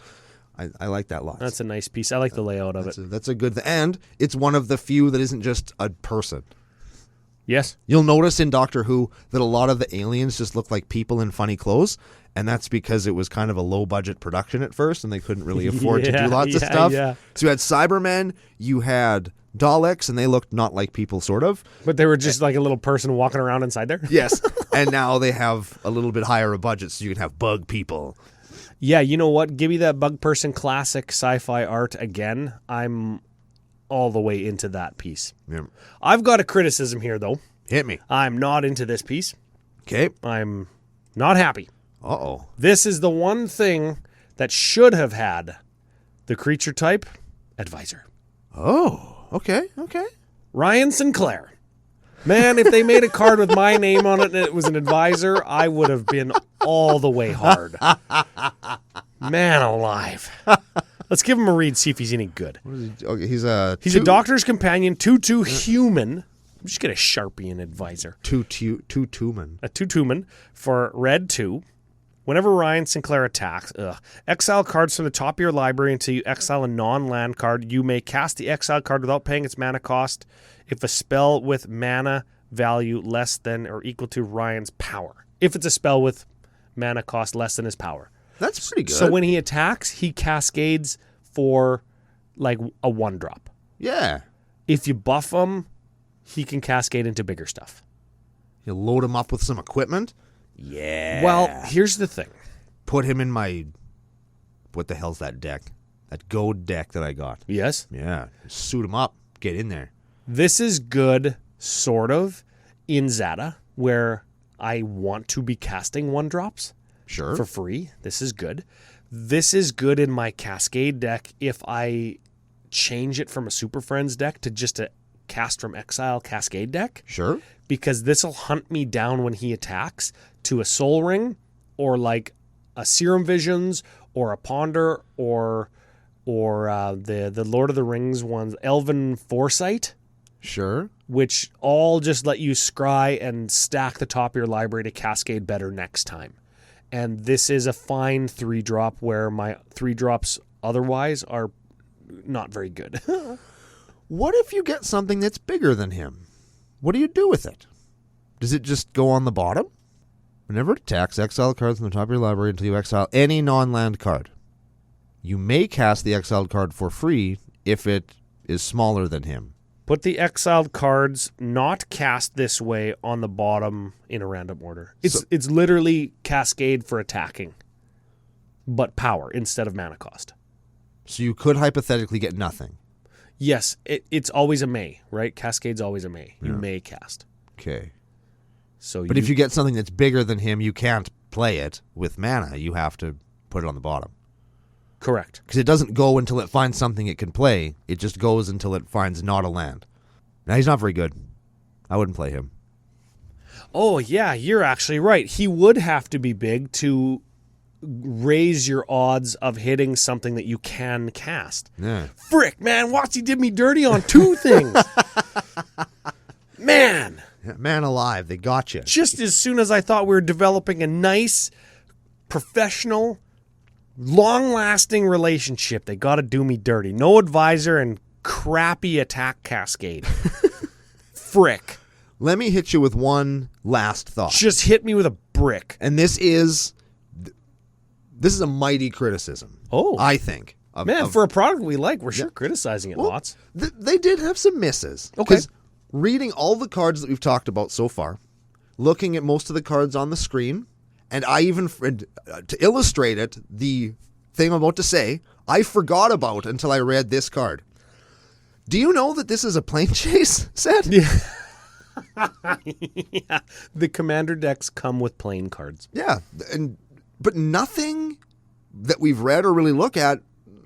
I like that lots. That's a nice piece. I like the layout of it. That's a good thing. And it's one of the few that isn't just a person. Yes. You'll notice in Doctor Who that a lot of the aliens just look like people in funny clothes, and that's because it was kind of a low-budget production at first, and they couldn't really afford to do lots of stuff. Yeah. So you had Cybermen, you had Daleks, and they looked not like people, sort of. But they were just like a little person walking around inside there. Yes, and now they have a little bit higher a budget, so you can have bug people. Yeah, you know what? Give me that bug person classic sci-fi art again. I'm all the way into that piece. Yeah. I've got a criticism here, though. Hit me. I'm not into this piece. Okay. I'm not happy. Uh-oh. This is the one thing that should have had the creature type advisor. Oh, okay. Ryan Sinclair. Man, if they made a card with my name on it and it was an advisor, I would have been all the way hard. Man alive. Let's give him a read, see if he's any good. Okay, he's a doctor's companion, 2/2 human. Just get a Sharpie and advisor. tutuman. A tutuman for red 2. Whenever Ryan Sinclair attacks, exile cards from the top of your library until you exile a non-land card. You may cast the exiled card without paying its mana cost if a spell with mana value less than or equal to Ryan's power. If it's a spell with mana cost less than his power. That's pretty good. So when he attacks, he cascades for like a 1-drop. Yeah. If you buff him, he can cascade into bigger stuff. You load him up with some equipment. Yeah. Well, here's the thing. Put him in my... What the hell's that deck? That gold deck that I got. Yes? Yeah. Suit him up. Get in there. This is good, sort of, in Zada, where I want to be casting 1-drops. Sure. For free. This is good. This is good in my Cascade deck if I change it from a Super Friends deck to just a cast from exile Cascade deck. Sure. Because this will hunt me down when he attacks to a Soul Ring or like a Serum Visions or a Ponder or the Lord of the Rings ones, Elven Foresight. Sure. Which all just let you scry and stack the top of your library to cascade better next time. And this is a fine 3-drop where my 3-drops otherwise are not very good. What if you get something that's bigger than him? What do you do with it? Does it just go on the bottom? Whenever it attacks, exile cards from the top of your library until you exile any non-land card. You may cast the exiled card for free if it is smaller than him. Put the exiled cards not cast this way on the bottom in a random order. It's literally cascade for attacking, but power instead of mana cost. So you could hypothetically get nothing. Yes, it's always a may, right? Cascade's always a may. You may cast. Okay. So, but if you get something that's bigger than him, you can't play it with mana. You have to put it on the bottom. Correct. Because it doesn't go until it finds something it can play. It just goes until it finds not a land. Now, he's not very good. I wouldn't play him. Oh, yeah, you're actually right. He would have to be big to raise your odds of hitting something that you can cast. Yeah. Frick, man, Watsy did me dirty on 2 things. Man. Man alive, they got you. Just as soon as I thought we were developing a nice, professional, long-lasting relationship, they got to do me dirty. No advisor and crappy attack cascade. Frick. Let me hit you with one last thought. Just hit me with a brick. And this is a mighty criticism. Oh. I think. For a product we like, we're sure criticizing it lots. They did have some misses. Okay. Because reading all the cards that we've talked about so far, looking at most of the cards on the screen, and I even, to illustrate it, the thing I'm about to say, I forgot about until I read this card. Do you know that this is a plane chase set? Yeah. Yeah. The Commander decks come with plane cards. Yeah. But nothing that we've read or really look at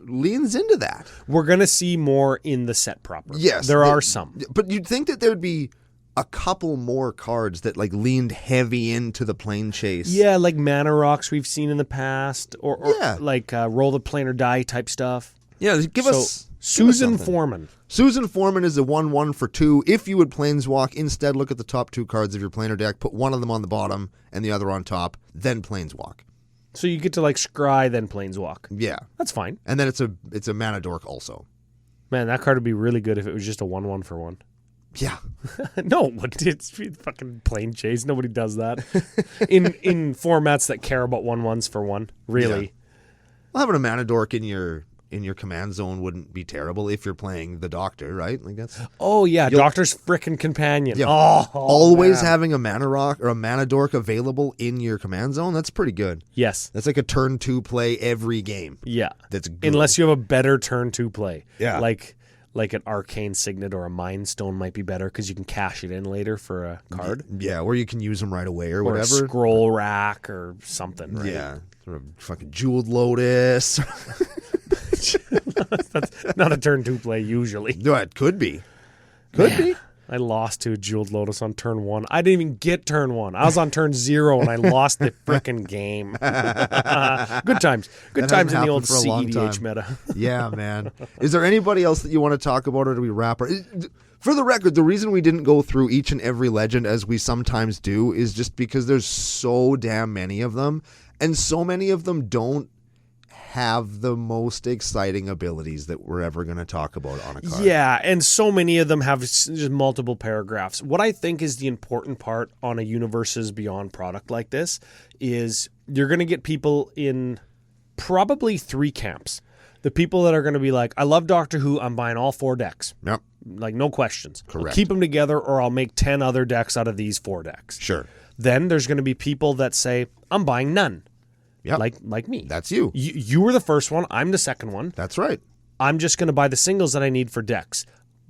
leans into that. We're going to see more in the set proper. Yes. There are some. But you'd think that there would be a couple more cards that like leaned heavy into the plane chase. Yeah, like Mana Rocks we've seen in the past, or like Roll the Plane or Die type stuff. Yeah, give us Susan Foreman. Susan Foreman is a 1/1 for 2. If you would planeswalk, instead look at the top 2 cards of your planar deck, put one of them on the bottom and the other on top, then planeswalk. So you get to like scry, then planeswalk. Yeah. That's fine. And then it's a mana dork also. Man, that card would be really good if it was just a 1/1 for 1. Yeah. No, it's fucking plane chase. Nobody does that. in formats that care about 1/1s for 1. Really. Yeah. Well, having a mana dork in your command zone wouldn't be terrible if you're playing the Doctor, right? Like that's. Oh yeah, Doctor's frickin' companion. Yeah, always having a mana rock or a mana dork available in your command zone. That's pretty good. Yes, that's like a turn 2 play every game. Yeah, that's good. Unless you have a better turn 2 play. Yeah, like like an arcane signet or a mind stone might be better because you can cash it in later for a card. Yeah, or you can use them right away or Or whatever. a scroll rack or something, right? Yeah, sort of fucking jeweled lotus. That's not a turn 2 play usually. No, it could be. Could be. I lost to a Jeweled Lotus on turn 1. I didn't even get turn 1. I was on turn 0 and I lost the frickin' game. Good times. Good That times in hasn't the old happened for a long cEDH time. meta. Yeah, man. Is there anybody else that you want to talk about, or do we wrap? For the record, the reason we didn't go through each and every legend as we sometimes do is just because there's so damn many of them, and so many of them don't have the most exciting abilities that we're ever going to talk about on a card. Yeah, and so many of them have just multiple paragraphs. What I think is the important part on a Universes Beyond product like this is you're going to get people in probably 3 camps. The people that are going to be like, I love Doctor Who, I'm buying all 4 decks. Yep. Like, no questions. Correct. I'll keep them together or I'll make 10 other decks out of these 4 decks. Sure. Then there's going to be people that say, I'm buying none. Yep. Like me. That's you. You were the first one. I'm the second one. That's right. I'm just going to buy the singles that I need for decks.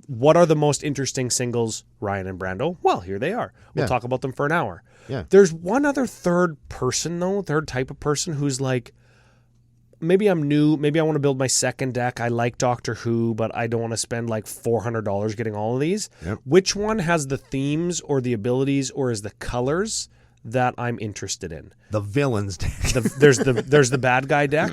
What are the most interesting singles, Ryan and Brando? Well, here they are. We'll talk about them for an hour. Yeah. There's one other third person, though, third type of person who's like, maybe I'm new. Maybe I want to build my second deck. I like Doctor Who, but I don't want to spend like $400 getting all of these. Yep. Which one has the themes or the abilities or is the colors that I'm interested in? The villains deck. There's the bad guy deck.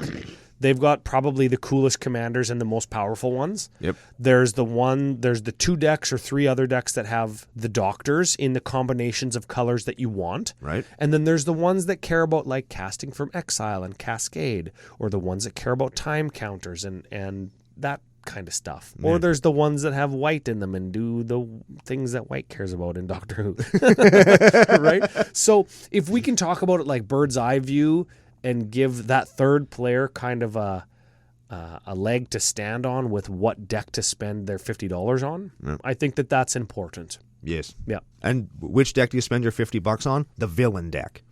They've got probably the coolest commanders and the most powerful ones. Yep. There's the 2 decks or 3 other decks that have the doctors in the combinations of colors that you want. Right. And then there's the ones that care about like casting from exile and cascade, or the ones that care about time counters and that kind of stuff. Or there's the ones that have white in them and do the things that white cares about in Doctor Who. Right? So if we can talk about it like bird's eye view and give that third player kind of a leg to stand on with what deck to spend their $50 on, I think that that's important. Yes. Yeah. And which deck do you spend your $50 on? The villain deck.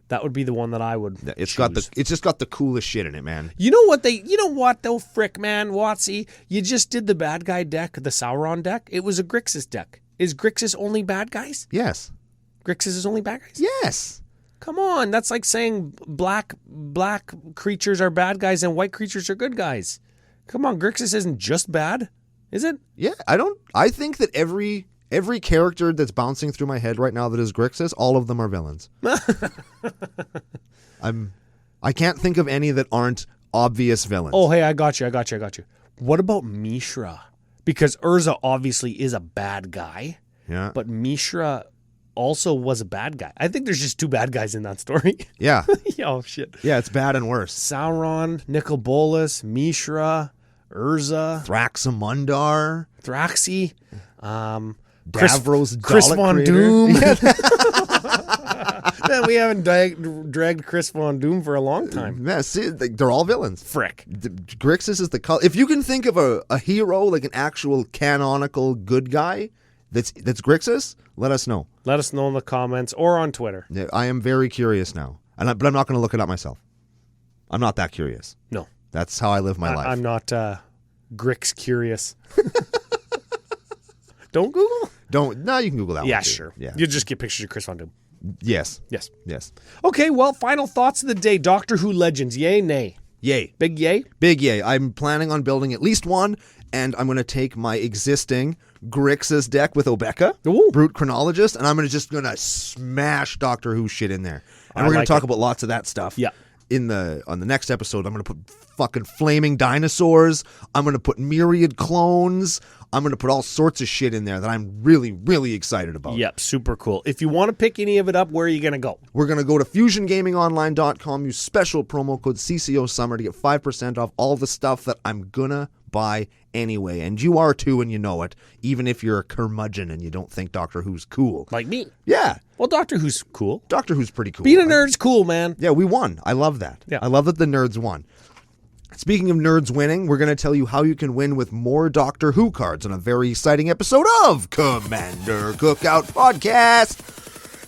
That would be the one that I would It's choose. it's just got the coolest shit in it, man. You know what though, frick, man, Watsy? You just did the bad guy deck, the Sauron deck. It was a Grixis deck. Is Grixis only bad guys? Yes. Grixis is only bad guys? Yes. Come on, that's like saying black creatures are bad guys and white creatures are good guys. Come on, Grixis isn't just bad, is it? Yeah, I think that every character that's bouncing through my head right now that is Grixis, all of them are villains. I can't think of any that aren't obvious villains. Oh, hey, I got you. What about Mishra? Because Urza obviously is a bad guy, Yeah. but Mishra also was a bad guy. I think there's just 2 bad guys in that story. Yeah. Oh, shit. Yeah, it's bad and worse. Sauron, Nicol Bolas, Mishra, Urza, Thraxamundar, Thraxi, Davros, Chris Dalek Von Creator. Doom. Man, we haven't dragged Chris Von Doom for a long time. Yeah, see, they're all villains. Frick. Grixis is the color. If you can think of a hero, like an actual canonical good guy that's Grixis, let us know. Let us know in the comments or on Twitter. Yeah, I am very curious now, but I'm not going to look it up myself. I'm not that curious. No. That's how I live my life. I'm not Grix curious. Don't Google? No, you can Google that one. Yeah, too. sure. Yeah. You just get pictures of Chris Von Doom. Yes. Yes. Yes. Okay, well, final thoughts of the day. Doctor Who Legends, yay, nay? Yay. Big yay? Big yay. I'm planning on building at least one, and I'm going to take my existing Grixis deck with Obeka, Ooh. Brute Chronologist, and I'm just going to smash Doctor Who shit in there. And I we're going like to talk it. about lots of that stuff. Yeah. On the next episode, I'm going to put fucking flaming dinosaurs. I'm going to put Myriad clones. I'm going to put all sorts of shit in there that I'm really, really excited about. Yep, super cool. If you want to pick any of it up, where are you going to go? We're going to go to FusionGamingOnline.com, use special promo code CCO Summer to get 5% off all the stuff that I'm going to buy anyway. And you are too, and you know it, even if you're a curmudgeon and you don't think Doctor Who's cool. Like me. Yeah. Well, Doctor Who's cool. Doctor Who's pretty cool. Being a nerd's cool, man. Yeah, we won. I love that. Yeah. I love that the nerds won. Speaking of nerds winning, we're going to tell you how you can win with more Doctor Who cards on a very exciting episode of Commander Cookout Podcast.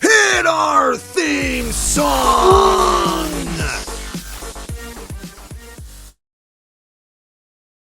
Hit our theme song!